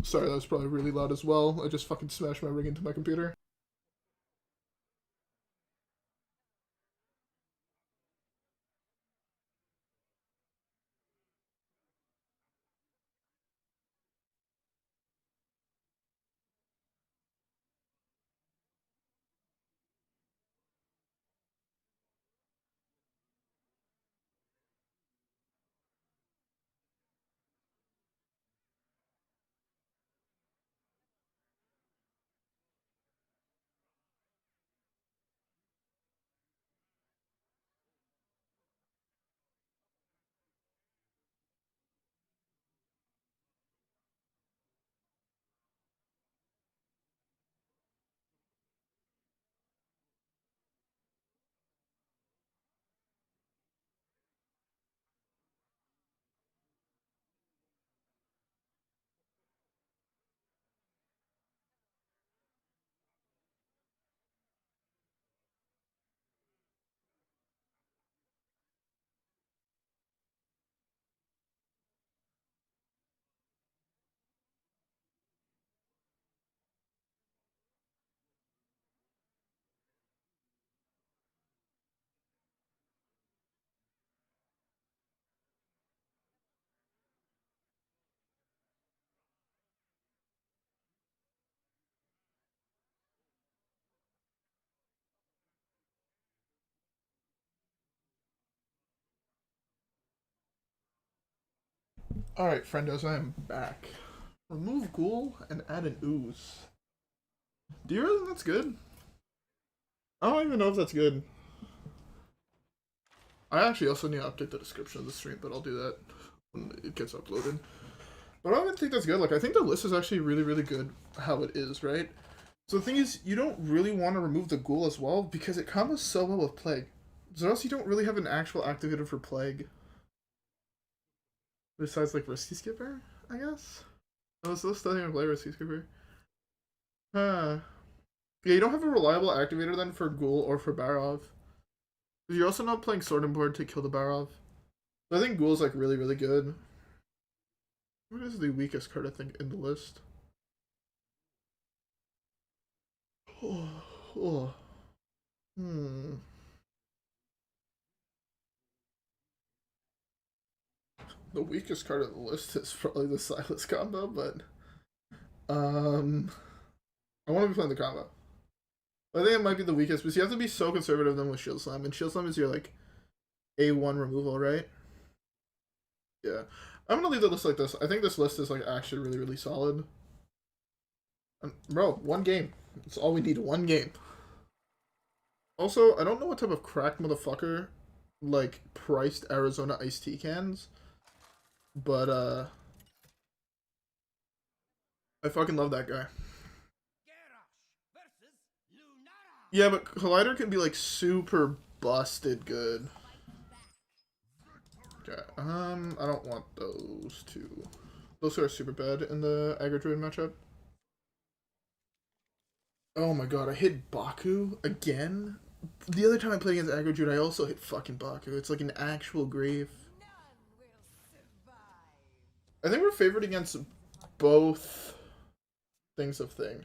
Sorry, that was probably really loud as well. I just fucking smashed my ring into my computer. Alright, friendos, I am back. Remove Ghoul and add an Ooze. Do you really think that's good? I don't even know if that's good. I actually also need to update the description of the stream, but I'll do that when it gets uploaded. But I don't even think that's good. Like, I think the list is actually really, really good how it is, right? So the thing is, you don't really want to remove the Ghoul as well, because it combos so well with Plague. So else you don't really have an actual activator for Plague. Besides, like, Risky Skipper, I guess? I was still studying to play Risky Skipper. Huh. Yeah, you don't have a reliable activator then for Ghoul or for Barov. You're also not playing Sword and Board to kill the Barov. So I think Ghoul's, like, really, really good. What is the weakest card, I think, in the list? Oh. The weakest card on the list is probably the Silas combo, but I want to be playing the combo. I think it might be the weakest, because you have to be so conservative then with Shield Slam, and Shield Slam is your like A1 removal, right? Yeah, I'm gonna leave the list like this. I think this list is like actually really, really solid. Bro, one game. That's all we need. One game. Also, I don't know what type of cracked motherfucker like priced Arizona iced tea cans. But, I fucking love that guy. Yeah, but Collider can be, like, super busted good. Okay, I don't want those two. Those two are super bad in the Aggro Druid matchup. Oh my god, I hit Baku again? The other time I played against Aggro Druid, I also hit fucking Baku. It's like an actual grave. I think we're favored against both things of thing.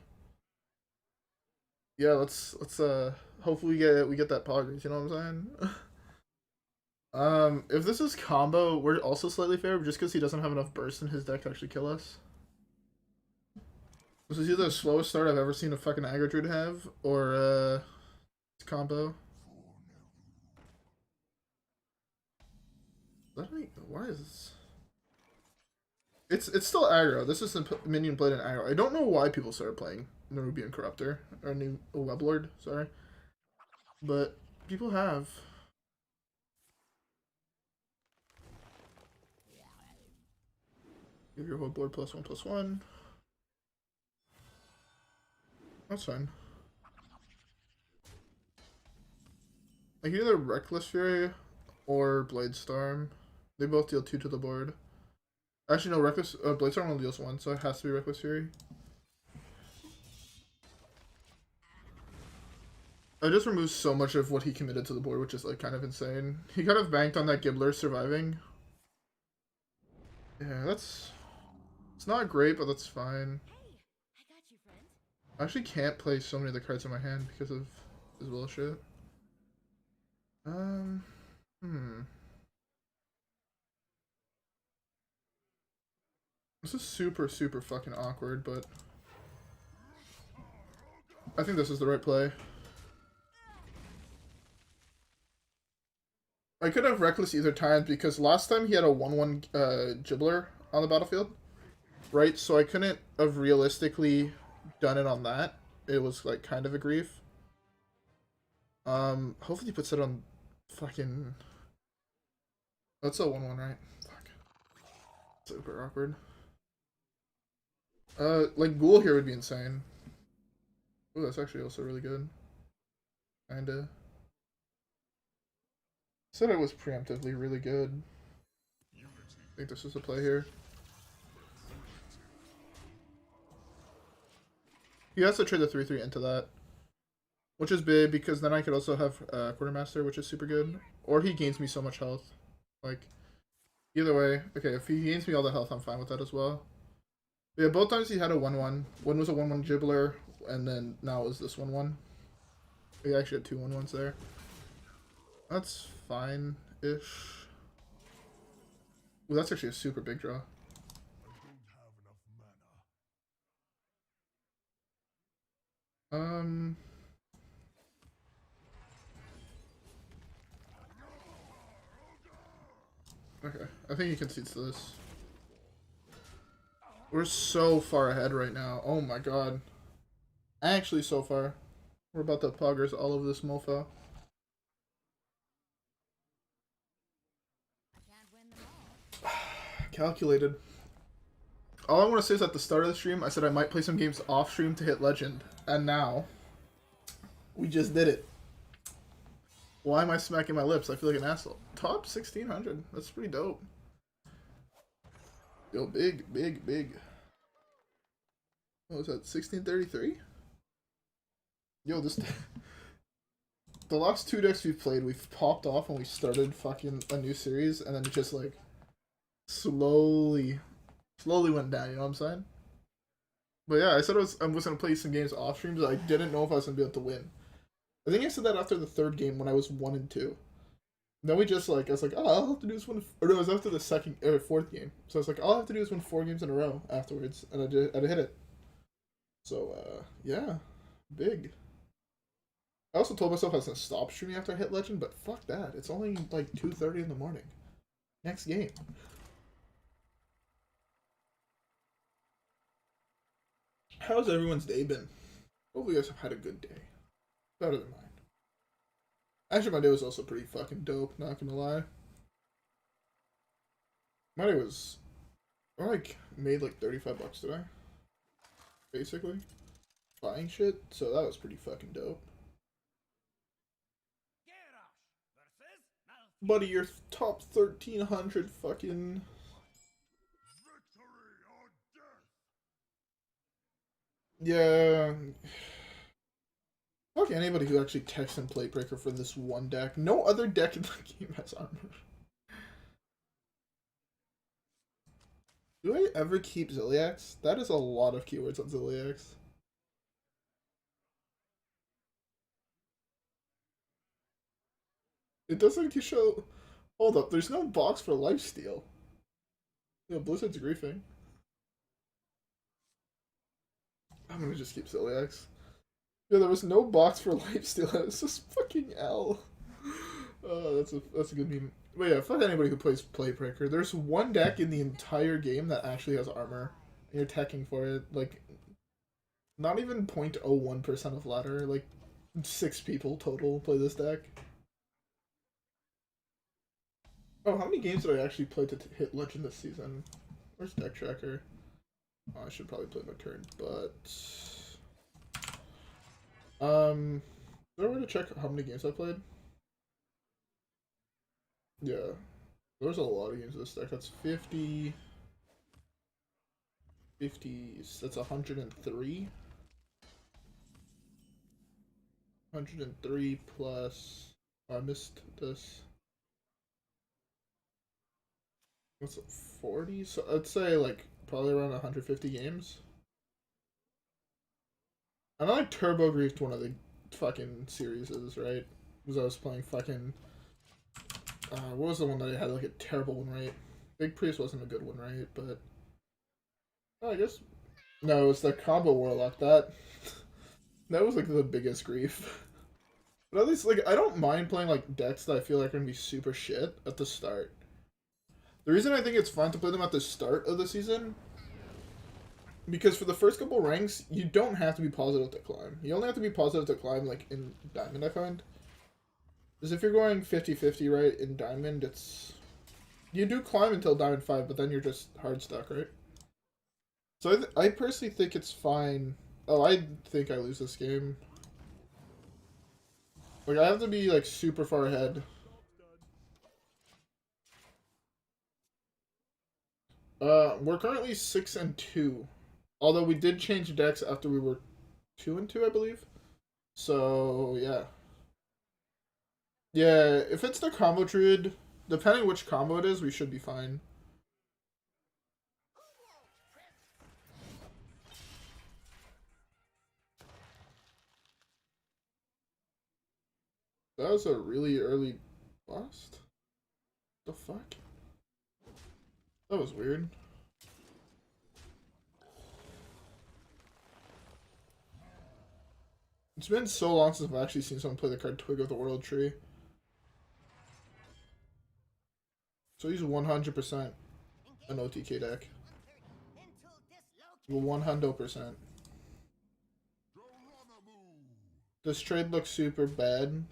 Yeah, let's hopefully we get that poggers, you know what I'm saying? If this is combo, we're also slightly favored just because he doesn't have enough burst in his deck to actually kill us. This is either the slowest start I've ever seen a fucking aggro druid have, or combo. Why is this? It's still aggro. This is minion played in aggro. I don't know why people started playing Nerubian Corruptor or new Weblord. Sorry, but people have. Give your Weblord +1/+1. That's fine. I can either Reckless Fury or Bladestorm. They both deal 2 to the board. Actually, no, Bladestorm only deals 1, so it has to be Reckless Fury. I just removed so much of what he committed to the board, which is like kind of insane. He kind of banked on that Gibbler surviving. Yeah, it's not great, but that's fine. I actually can't play so many of the cards in my hand because of his bullshit. This is super, super fucking awkward, but I think this is the right play. I could have Reckless either time because last time he had a 1/1 Gibbler on the battlefield, right? So I couldn't have realistically done it on that. It was like kind of a grief. Hopefully he puts it on fucking. That's a 1/1, right? Fuck. Super awkward. Like Ghoul here would be insane. Oh, that's actually also really good. Kinda. Said it was preemptively really good. I think this is a play here. He has to trade the 3/3 into that, which is big because then I could also have Quartermaster, which is super good. Or he gains me so much health. Like, either way. Okay, if he gains me all the health, I'm fine with that as well. But yeah, both times he had a 1/1. One was a 1/1 Gibbler, and then now is this 1/1. He actually had 2 1/1s there. That's fine-ish. Ooh, that's actually a super big draw. Okay, I think he concedes to this. We're so far ahead right now. Oh my god. Actually, so far. We're about to poggers all over this mofo. Calculated. All I want to say is at the start of the stream, I said I might play some games off stream to hit legend. And now, we just did it. Why am I smacking my lips? I feel like an asshole. Top 1600. That's pretty dope. Yo, big, big, big. What was that? 1633? Yo, this. The last 2 decks we've played, we've popped off and we started fucking a new series, and then it just like slowly went down. You know what I'm saying? But yeah, I said I was gonna play some games off stream, but I didn't know if I was gonna be able to win. I think I said that after the 3rd game when I was 1-2. Then we just like I was like, oh, all I have to do is win. Or no, it was after the 2nd or 4th game. So I was like, all I have to do is win 4 games in a row afterwards, and I hit it. So yeah, big. I also told myself I was gonna stop streaming after I hit Legend, but fuck that. It's only like 2:30 in the morning. Next game. How's everyone's day been? Hopefully you guys have had a good day. Better than mine. Actually, my day was also pretty fucking dope, not gonna lie. My day was... I like made like 35 bucks today. Basically. Buying shit, so that was pretty fucking dope. Buddy, you're top 1300 fucking... Yeah. Fuck anybody who actually texts in Playbreaker for this one deck. No other deck in the game has armor. Do I ever keep Zilliax? That is a lot of keywords on Zilliax. It doesn't show... Hold up, there's no box for lifesteal. Yeah, Blizzard's griefing. I'm gonna just keep Zilliax. Yeah, there was no box for lifesteal. It's just fucking L. Oh, that's a good meme. But yeah, fuck anybody who plays Playbreaker. There's one deck in the entire game that actually has armor. And you're teching for it. Like, not even 0.01% of ladder. Like, 6 people total play this deck. Oh, how many games did I actually play to hit Legend this season? Where's Deck Tracker? Oh, I should probably play my turn, but... is there a way to check how many games I played? Yeah. There's a lot of games in this deck. That's 50... 50... That's 103. 103 plus... Oh, I missed this. What's it, 40? So I'd say, like, probably around 150 games. And I like Turbo Griefed one of the fucking series, right? Because I was playing fucking... what was the one that I had, like, a terrible win rate? Big Priest wasn't a good win rate, but... Oh, I guess... No, it was the Combo Warlock. That was, like, the biggest grief. But at least, like, I don't mind playing, like, decks that I feel like are gonna be super shit at the start. The reason I think it's fun to play them at the start of the season, because for the first couple ranks, you don't have to be positive to climb. You only have to be positive to climb, like, in Diamond, I find. Because if you're going 50-50, right, in Diamond, it's... You do climb until Diamond 5, but then you're just hard stuck, right? So I personally think it's fine. Oh, I think I lose this game. Like, I have to be, like, super far ahead. We're currently 6-2. Although we did change decks after we were 2-2, I believe. So, yeah. Yeah, if it's the combo druid, depending which combo it is, we should be fine. That was a really early blast. The fuck? That was weird. It's been so long since I've actually seen someone play the card Twig of the World Tree. So he's 100% an OTK deck. 100%. This trade looks super bad,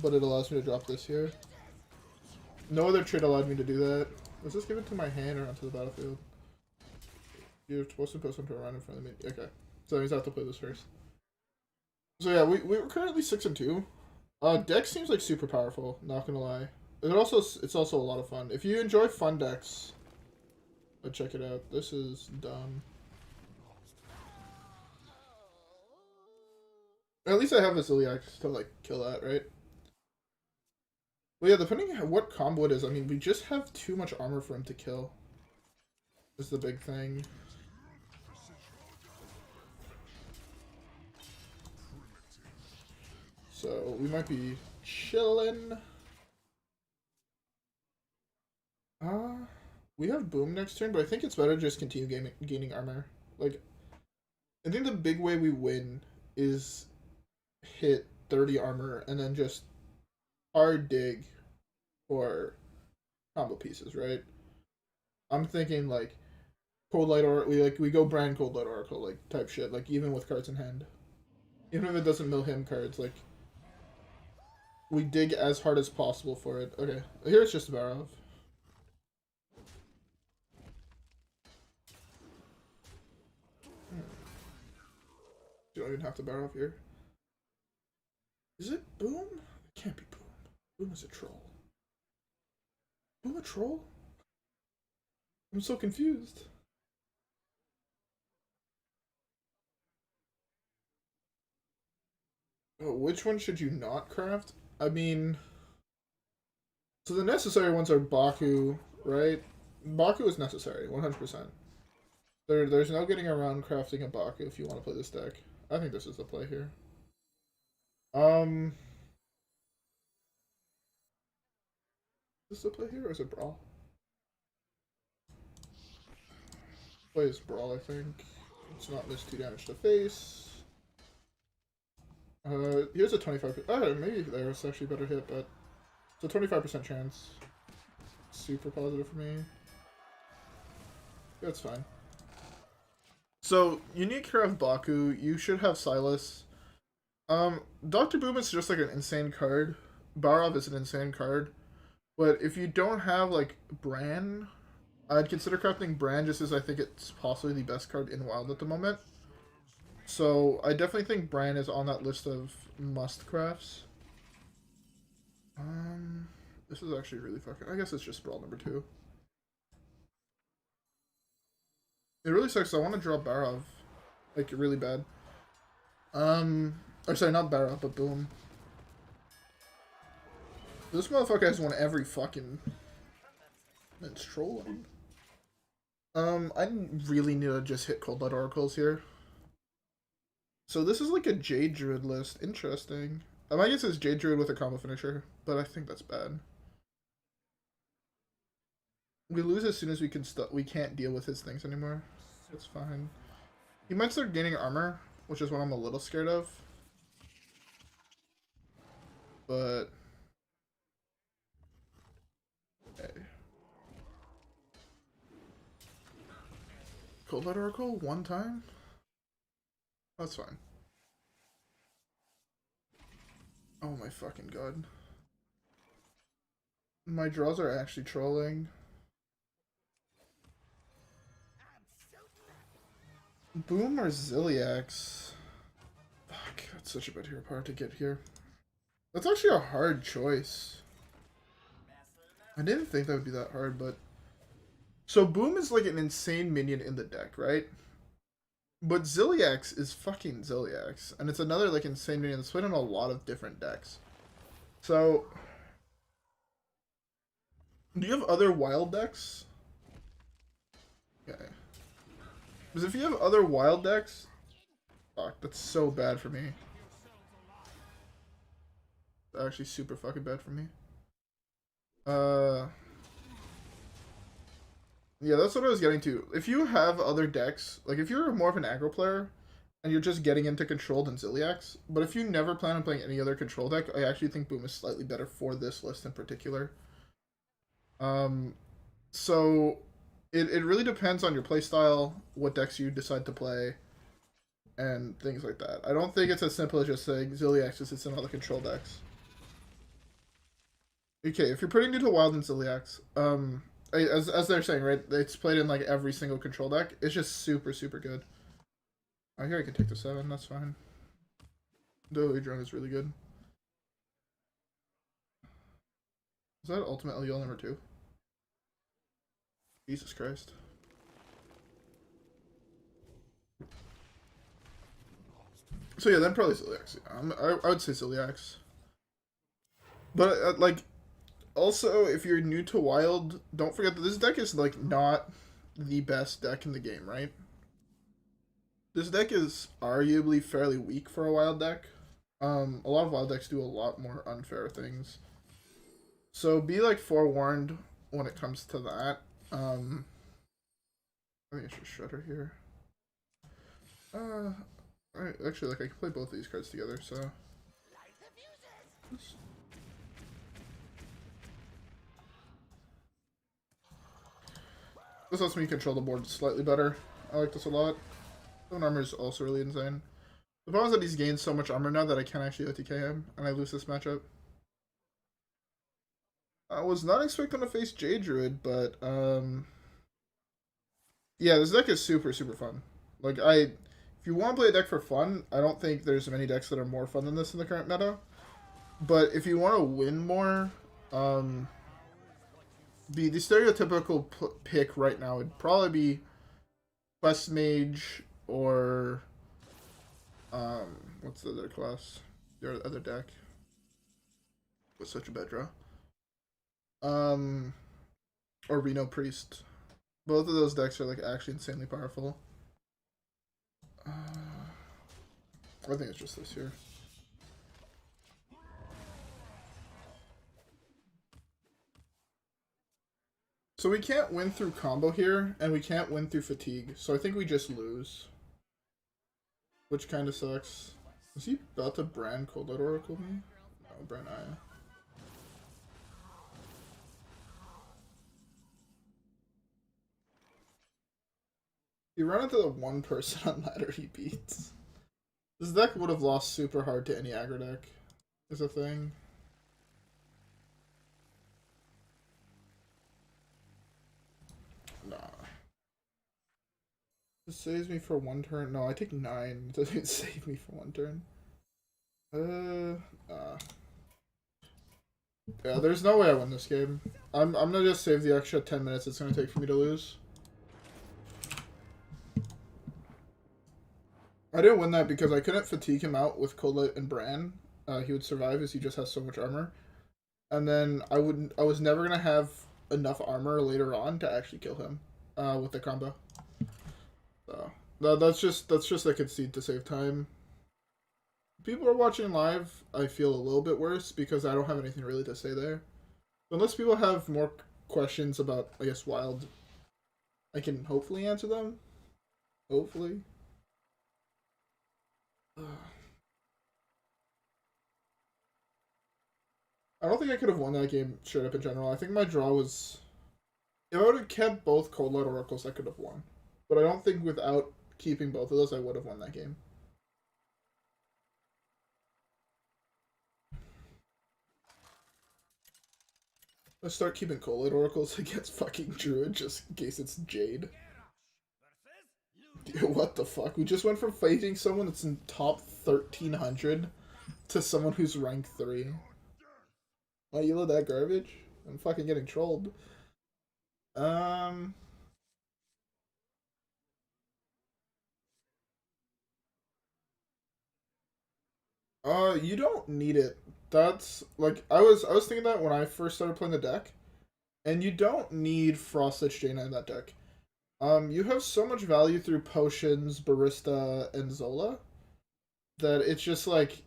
but it allows me to drop this here. No other trade allowed me to do that. Let's just give it to my hand or onto the battlefield. You're supposed to put something around in front of me. Okay. So that means I have to play this first. So yeah, we were currently 6-2. Deck seems like super powerful, not gonna lie. It's also a lot of fun. If you enjoy fun decks, check it out. This is dumb. At least I have a Zilliax to like kill that, right? Well, yeah, depending on what combo it is, I mean, we just have too much armor for him to kill. Is the big thing. So we might be chilling. We have Boom next turn, but I think it's better to just continue gaining armor. Like, I think the big way we win is hit 30 armor and then just hard dig for combo pieces, right? I'm thinking like Coldlight Oracle, we go Brann Coldlight Oracle, like type shit, like even with cards in hand. Even if it doesn't mill him cards, like we dig as hard as possible for it. Okay, here it's just a Barov. You don't even have to Barov here. Is it Boom? It can't be Boom. Boom is a troll. Boom a troll? I'm so confused. Oh, which one should you not craft? I mean, so the necessary ones are Baku, right? Baku is necessary, 100%. There's no getting around crafting a Baku if you want to play this deck. I think this is the play here. Is this the play here or is it Brawl? Play is Brawl, I think. Let's not miss 2 damage to face. Here's a 25%. Oh, maybe there's actually a better hit, but it's a 25% chance. Super positive for me. That's fine. So, you need to craft Baku. You should have Silas. Dr. Boom is just like an insane card. Barov is an insane card. But if you don't have, like, Brann, I'd consider crafting Brann just as I think it's possibly the best card in Wild at the moment. So, I definitely think Brann is on that list of must crafts. This is actually really fucking... I guess it's just Brawl number 2. It really sucks. I want to draw Barov. Like, really bad. Or sorry, not Barov, but Boom. This motherfucker has won every fucking... It's trolling. I really need to just hit Coldlight Oracles here. So this is like a Jade Druid list. Interesting. I guess it's Jade Druid with a combo finisher, but I think that's bad. We lose as soon as we can't deal with his things anymore. It's fine. He might start gaining armor, which is what I'm a little scared of. But okay. Coldlight Oracle one time? That's fine. Oh my fucking god. My draws are actually trolling. Boom or Zilliax? Fuck, that's such a bad hero power to get here. That's actually a hard choice. I didn't think that would be that hard, but... So Boom is like an insane minion in the deck, right? But Zilliax is fucking Zilliax. And it's another like insane minion that's played in a lot of different decks. So... Do you have other wild decks? Okay. Because if you have other wild decks... Fuck, that's so bad for me. It's actually super fucking bad for me. Yeah, that's what I was getting to. If you have other decks, like if you're more of an aggro player, and you're just getting into control than Zilliax, but if you never plan on playing any other control deck, I actually think Boom is slightly better for this list in particular. So it really depends on your playstyle, what decks you decide to play, and things like that. I don't think it's as simple as just saying Zilliax just sits in all the control decks. Okay, if you're pretty new to Wild and Zilliax, as they're saying, right, it's played in like every single control deck. It's just super, super good. I hear I can take the 7, that's fine. The drone is really good. Is that ultimate LUL number 2? Jesus Christ. So yeah, then probably Zilliax. I would say Zilliax. But like, also if you're new to Wild, don't forget that this deck is like not the best deck in the game, right? This deck is arguably fairly weak for a Wild deck. A lot of Wild decks do a lot more unfair things. So be like forewarned when it comes to that. I think I should Shredder here. Actually, like I can play both of these cards together, so. This lets me control the board slightly better. I like this a lot. 7 armor is also really insane. The problem is that he's gained so much armor now that I can't actually OTK him, and I lose this matchup. I was not expecting to face Jade Druid, but yeah, this deck is super fun. Like if you want to play a deck for fun, I don't think there's many decks that are more fun than this in the current meta. But if you want to win more, the stereotypical pick right now would probably be Quest Mage or what's the other class? Your other deck was such a bad draw. Or Reno Priest. Both of those decks are like actually insanely powerful. I think it's just this here. So we can't win through combo here, and we can't win through fatigue. So I think we just lose. Which kind of sucks. Is he about to Brann Coldlight Oracle me? No, Brann Aya. You run into the one person on ladder he beats. This deck would have lost super hard to any aggro deck, is a thing. Nah. It saves me for 1 turn. No, I take 9. It doesn't save me for 1 turn. Yeah, there's no way I win this game. I'm gonna just save the extra 10 minutes it's gonna take for me to lose. I didn't win that because I couldn't fatigue him out with Coldlight and Brann. He would survive as he just has so much armor. And then I was never gonna have enough armor later on to actually kill him with the combo. So that's just a concede to save time. People are watching live, I feel a little bit worse because I don't have anything really to say there. Unless people have more questions about, I guess, Wild, I can hopefully answer them. Hopefully. I don't think I could have won that game straight up in general. I think my draw was... If I would have kept both Coldlight Oracles, I could have won. But I don't think without keeping both of those, I would have won that game. Let's start keeping Coldlight Oracles against fucking Druid just in case it's Jade. Dude, what the fuck? We just went from fighting someone that's in top 1300 to someone who's rank 3. Why you load that garbage? I'm fucking getting trolled. You don't need it. That's like I was thinking that when I first started playing the deck, and you don't need Frostlich Jaina in that deck. You have so much value through potions, Barista, and Zola that it's just like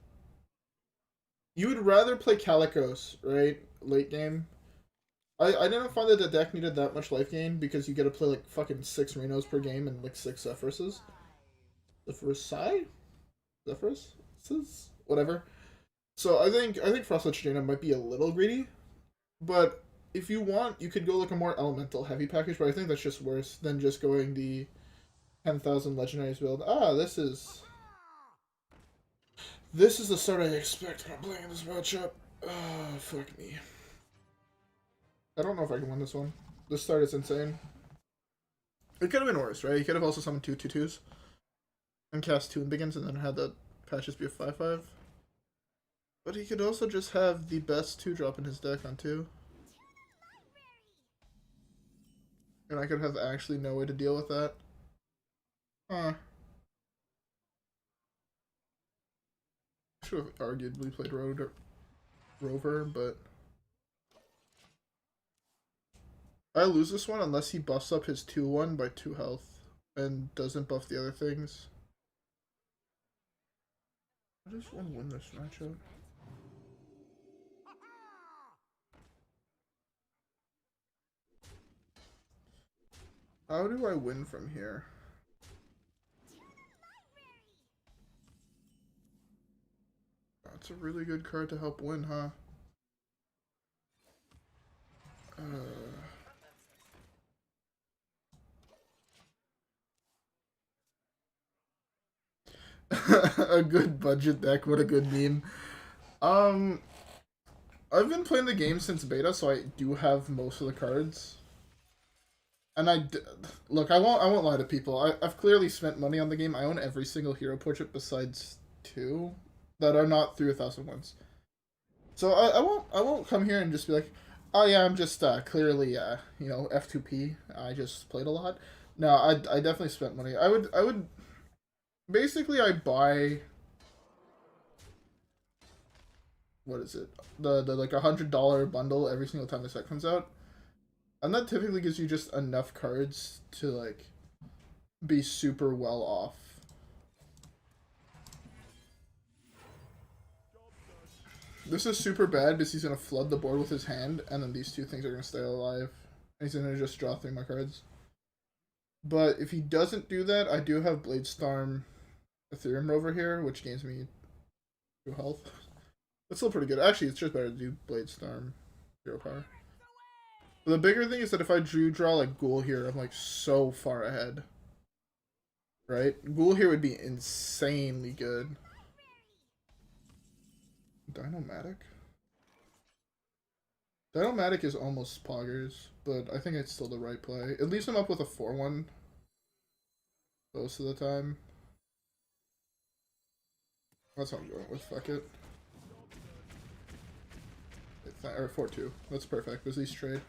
you would rather play Calicos, right? Late game. I didn't find that the deck needed that much life gain because you get to play like fucking 6 Renos per game and like 6 Zephyrus. Zephyrus? Whatever. So I think Frostlich Jaina might be a little greedy, but if you want, you could go like a more elemental heavy package, but I think that's just worse than just going the 10,000 legendaries build. This is the start I expect when I'm playing this matchup. Fuck me. I don't know if I can win this one. This start is insane. It could have been worse, right? He could have also summoned 2 2/2s and cast 2 Begins and then had the patches be a 5/5. But he could also just have the best 2-drop in his deck on 2. and I could have actually no way to deal with that. Huh. Should have arguably played Rover, but I lose this one unless he buffs up his 2-1 by 2 health and doesn't buff the other things. I just want to win this matchup. How do I win from here? That's a really good card to help win, huh? A good budget deck, what a good meme. I've been playing the game since beta, so I do have most of the cards. And look, I won't lie to people. I've clearly spent money on the game. I own every single hero portrait besides 2 that are not through 1000 ones. So I won't come here and just be like, oh yeah, I'm just clearly you know, F2P. I just played a lot. No, I definitely spent money. I would basically I buy, what is it? The like $100 bundle every single time the set comes out. And that typically gives you just enough cards to like be super well off. This is super bad because he's going to flood the board with his hand, and then these 2 things are going to stay alive. And he's going to just draw 3 more cards. But if he doesn't do that, I do have Bladestorm Eternium Rover here, which gains me 2 health. That's still pretty good. Actually, it's just better to do Bladestorm 0 power. But the bigger thing is that if I draw like Ghoul here, I'm like so far ahead. Right? Ghoul here would be insanely good. Dyn-o-matic? Dyn-o-matic is almost Poggers, but I think it's still the right play. It leaves him up with a 4-1 most of the time. That's what I'm going with, fuck it. Or 4-2. That's perfect, because these trade.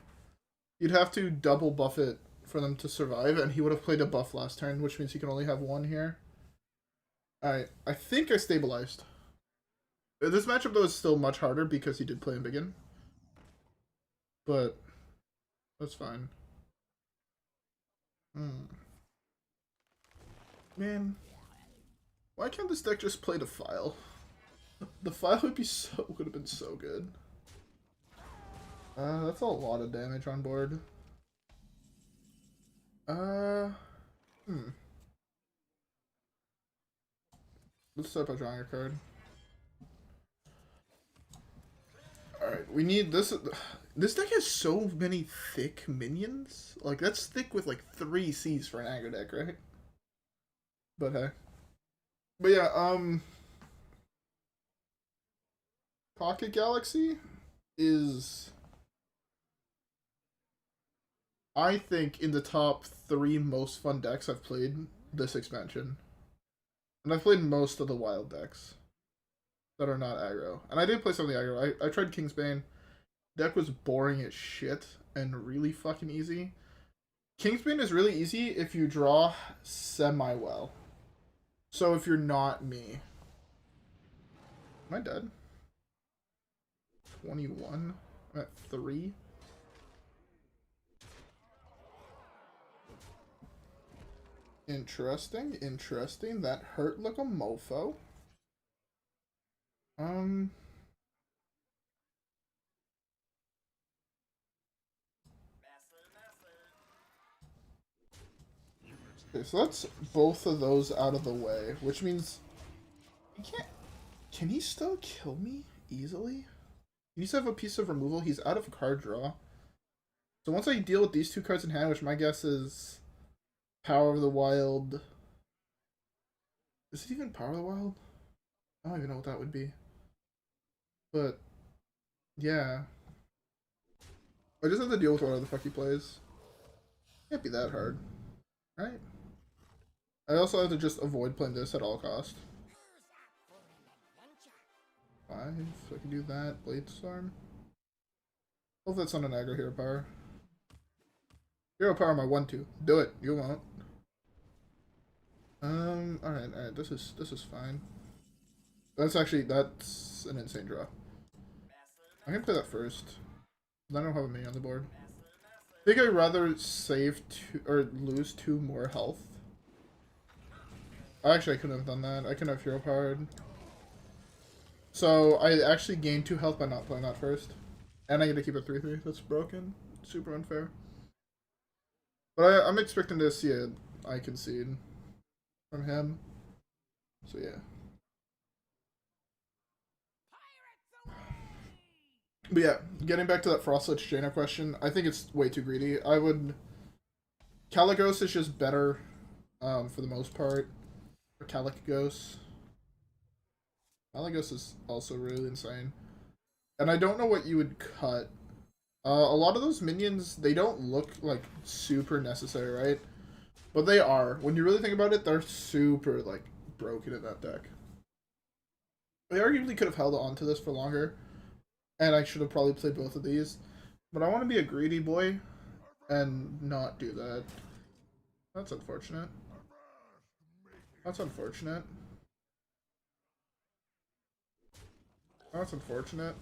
You'd have to double buff it for them to survive, and he would have played a buff last turn, which means he can only have 1 here. Alright, I think I stabilized. This matchup, though, is still much harder because he did play in Begin. But that's fine. Man, why can't this deck just play the file? The file would have been so good. That's a lot of damage on board. Let's start by drawing a card. Alright, we need this. This deck has so many thick minions. Like, that's thick with like 3 Cs for an aggro deck, right? But hey. But yeah, Pocket Galaxy is, I think, in the top 3 most fun decks I've played this expansion. And I've played most of the wild decks that are not aggro. And I did play some of the aggro. I tried Kingsbane. Deck was boring as shit and really fucking easy. Kingsbane is really easy if you draw semi-well. So if you're not me. Am I dead? 21? I'm at 3? Interesting, interesting. That hurt like a mofo. Okay, so that's both of those out of the way, which means he can't. Can he still kill me easily? He needs to have a piece of removal. He's out of card draw. So once I deal with these 2 cards in hand, which my guess is Power of the Wild. Is it even Power of the Wild? I don't even know what that would be. But yeah. I just have to deal with whatever the fuck he plays. Can't be that hard. Right? I also have to just avoid playing this at all cost. 5, so I can do that. Bladestorm. Hope that's not an aggro hero power. Hero power my 1/2. Do it. You won't. Alright, this is fine. That's an insane draw. I can play that first. I don't have a mini on the board. I think I'd rather save two or lose 2 more health. Actually, I couldn't have done that. I couldn't have hero powered. So I actually gained 2 health by not playing that first. And I get to keep it 3/3. That's broken. Super unfair. But I'm expecting to see a I concede from him. So yeah. But yeah, getting back to that Frostlit Jaina question, I think it's way too greedy. Caligos is just better for the most part. Or Caligos. Caligos is also really insane. And I don't know what you would cut. A lot of those minions, they don't look like super necessary, right? But they are. When you really think about it, they're super like broken in that deck. They arguably could have held on to this for longer. And I should have probably played both of these. But I want to be a greedy boy and not do that. That's unfortunate. That's unfortunate. That's unfortunate.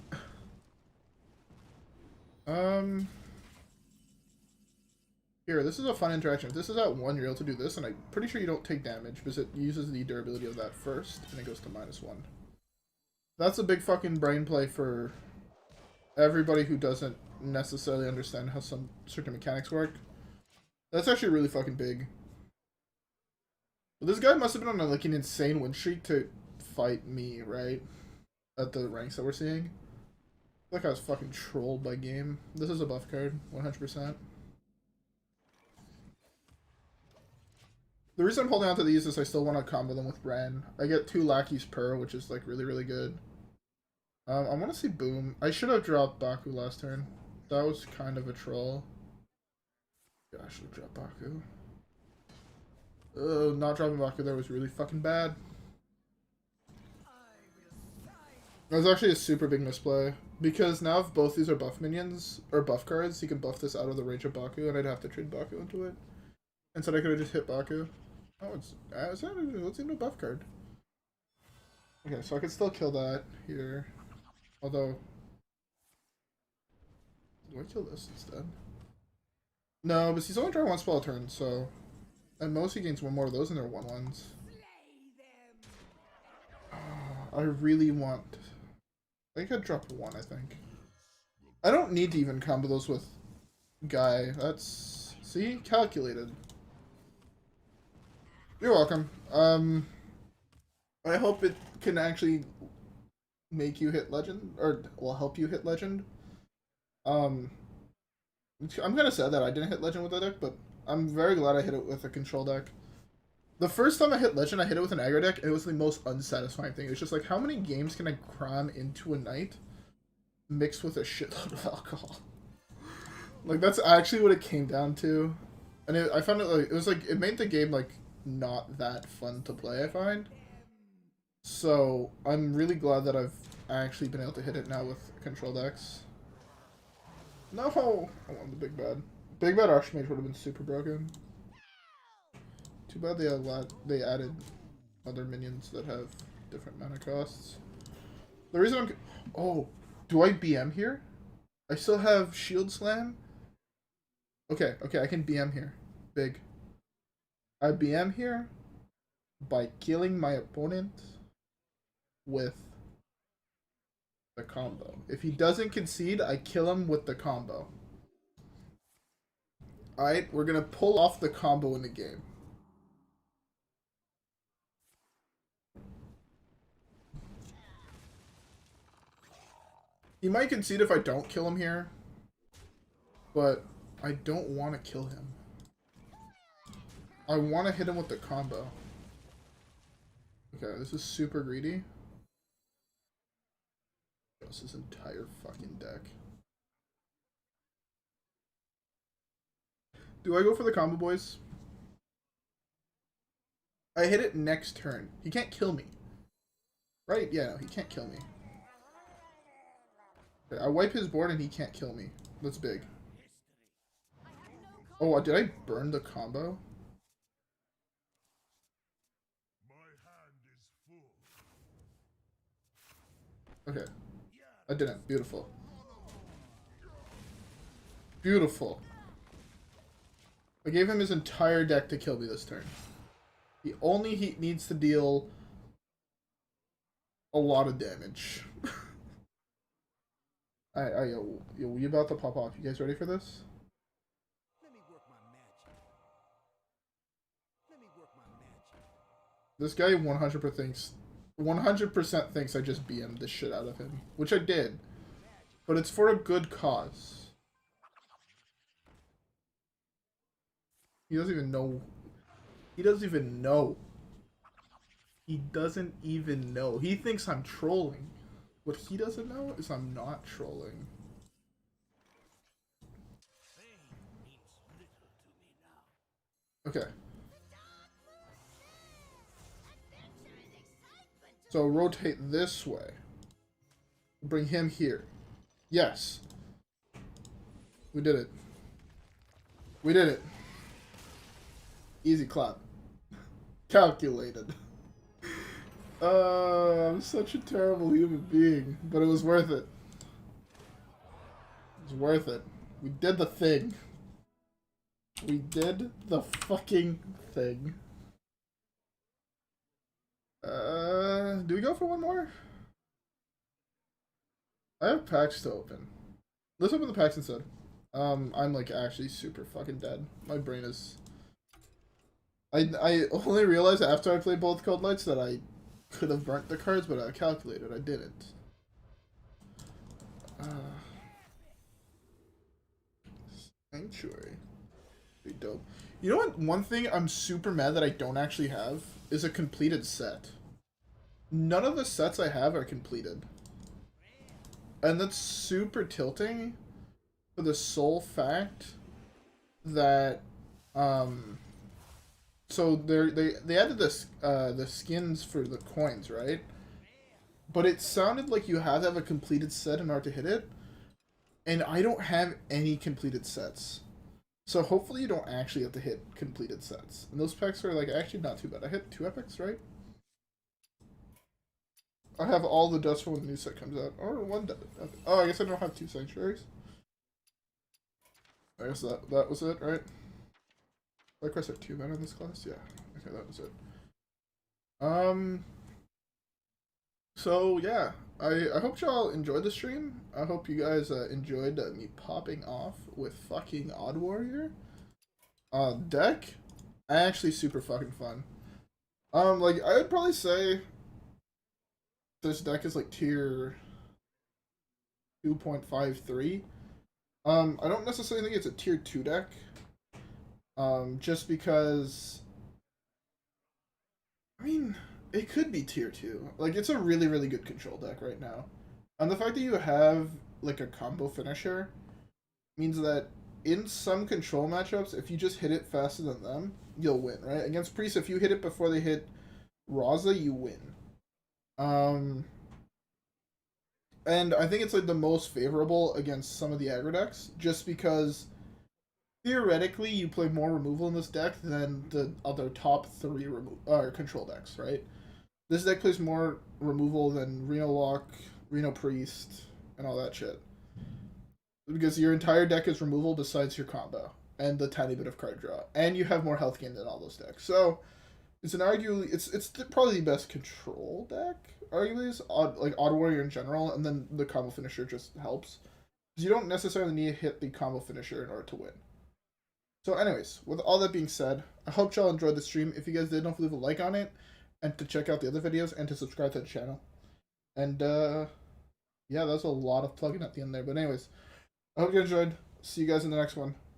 Here, this is a fun interaction. If this is at 1, you're able to do this, and I'm pretty sure you don't take damage because it uses the durability of that first, and it goes to -1. That's a big fucking brain play for everybody who doesn't necessarily understand how some certain mechanics work. That's actually really fucking big. But this guy must have been on like an insane win streak to fight me, right? At the ranks that we're seeing. Like I was fucking trolled by game. This is a buff card, 100%. The reason I'm holding on to these is I still want to combo them with Brann. I get 2 lackeys per, which is like really, really good. I want to see Boom. I should have dropped Baku last turn. That was kind of a troll. Yeah, I should have dropped Baku. Not dropping Baku there was really fucking bad. That was actually a super big misplay. Because now if both these are buff minions, or buff cards, you can buff this out of the range of Baku, and I'd have to trade Baku into it. Instead I could have just hit Baku. Oh, let's do a buff card. Okay, so I could still kill that here. Although, do I kill this instead? No, but he's only drawing 1 spell a turn, so at most he gains 1 more of those, and they're 1/1s. I really want. I could drop 1. I think. I don't need to even combo those with Guy. That's calculated. You're welcome. I hope it can actually make you hit legend, or will help you hit legend. I'm gonna say that I didn't hit legend with that deck, but I'm very glad I hit it with a control deck. The first time I hit legend, I hit it with an aggro deck, and it was the most unsatisfying thing. It was just like, how many games can I cram into a night mixed with a shitload of alcohol? Like, that's actually what it came down to. And I found it like, it made the game like not that fun to play, I find. So I'm really glad that I've actually been able to hit it now with control decks. No, I want the big bad. Big bad Archmage would have been super broken. Too bad they added other minions that have different mana costs. The reason do I BM here? I still have Shield Slam. Okay, I can BM here. Big. I BM here by killing my opponent with the combo. If he doesn't concede, I kill him with the combo. Alright, we're gonna pull off the combo in the game. He might concede if I don't kill him here, but I don't want to kill him. I want to hit him with the combo. Okay, this is super greedy. This is entire fucking deck. Do I go for the combo, boys? I hit it next turn. He can't kill me. Right? Yeah, no, he can't kill me. Okay, I wipe his board and he can't kill me. That's big. Oh, did I burn the combo? My hand is full. Okay. I didn't. Beautiful. Beautiful. I gave him his entire deck to kill me this turn. He needs to deal a lot of damage. Yo, we about to pop off. You guys ready for this? Let me work my magic. Let me work my magic. This guy 100% thinks I just BM'd the shit out of him, which I did, but it's for a good cause. He doesn't even know. He doesn't even know. He doesn't even know. He thinks I'm trolling. What he doesn't know is I'm not trolling. Okay. So rotate this way. Bring him here. Yes. We did it. We did it. Easy clap. Calculated. I'm such a terrible human being, but it was worth it. It was worth it. We did the thing. We did the fucking thing. Do we go for one more? I have packs to open. Let's open the packs instead. I'm like actually super fucking dead. My brain is... I only realized after I played both Coldlights that I could have burnt the cards, but I calculated. I didn't. Sanctuary. Pretty dope. You know what? One thing I'm super mad that I don't actually have is a completed set. None of the sets I have are completed. And that's super tilting for the sole fact that so they added this the skins for the coins, right? But it sounded like you have to have a completed set in order to hit it. And I don't have any completed sets. So hopefully you don't actually have to hit completed sets. And those packs are like actually not too bad. I hit 2 epics, right? I have all the dust for when the new set comes out. Or 1 dust. Oh, I guess I don't have 2 sanctuaries. I guess that was it, right? Did I cross have 2 men in this class? Yeah. Okay, that was it. So yeah, I hope y'all enjoyed the stream. I hope you guys enjoyed me popping off with fucking Odd Warrior. Deck, actually super fucking fun. Like I would probably say this deck is like tier 2.53. I don't necessarily think it's a tier 2 deck. Just because, I mean, it could be tier 2. Like, it's a really, really good control deck right now. And the fact that you have, like, a combo finisher means that in some control matchups, if you just hit it faster than them, you'll win, right? Against Priest, if you hit it before they hit Raza, you win. And I think it's, like, the most favorable against some of the aggro decks, just because theoretically, you play more removal in this deck than the other top 3 control decks, right? This deck plays more removal than Reno Lock, Reno Priest, and all that shit. Because your entire deck is removal besides your combo, and the tiny bit of card draw. And you have more health gain than all those decks. So, it's probably the best control deck, arguably, is Odd Warrior in general, and then the combo finisher just helps. Because you don't necessarily need to hit the combo finisher in order to win. So anyways, with all that being said, I hope y'all enjoyed the stream. If you guys did, don't leave a like on it, and to check out the other videos, and to subscribe to the channel. And, yeah, that's a lot of plugging at the end there. But anyways, I hope you enjoyed. See you guys in the next one.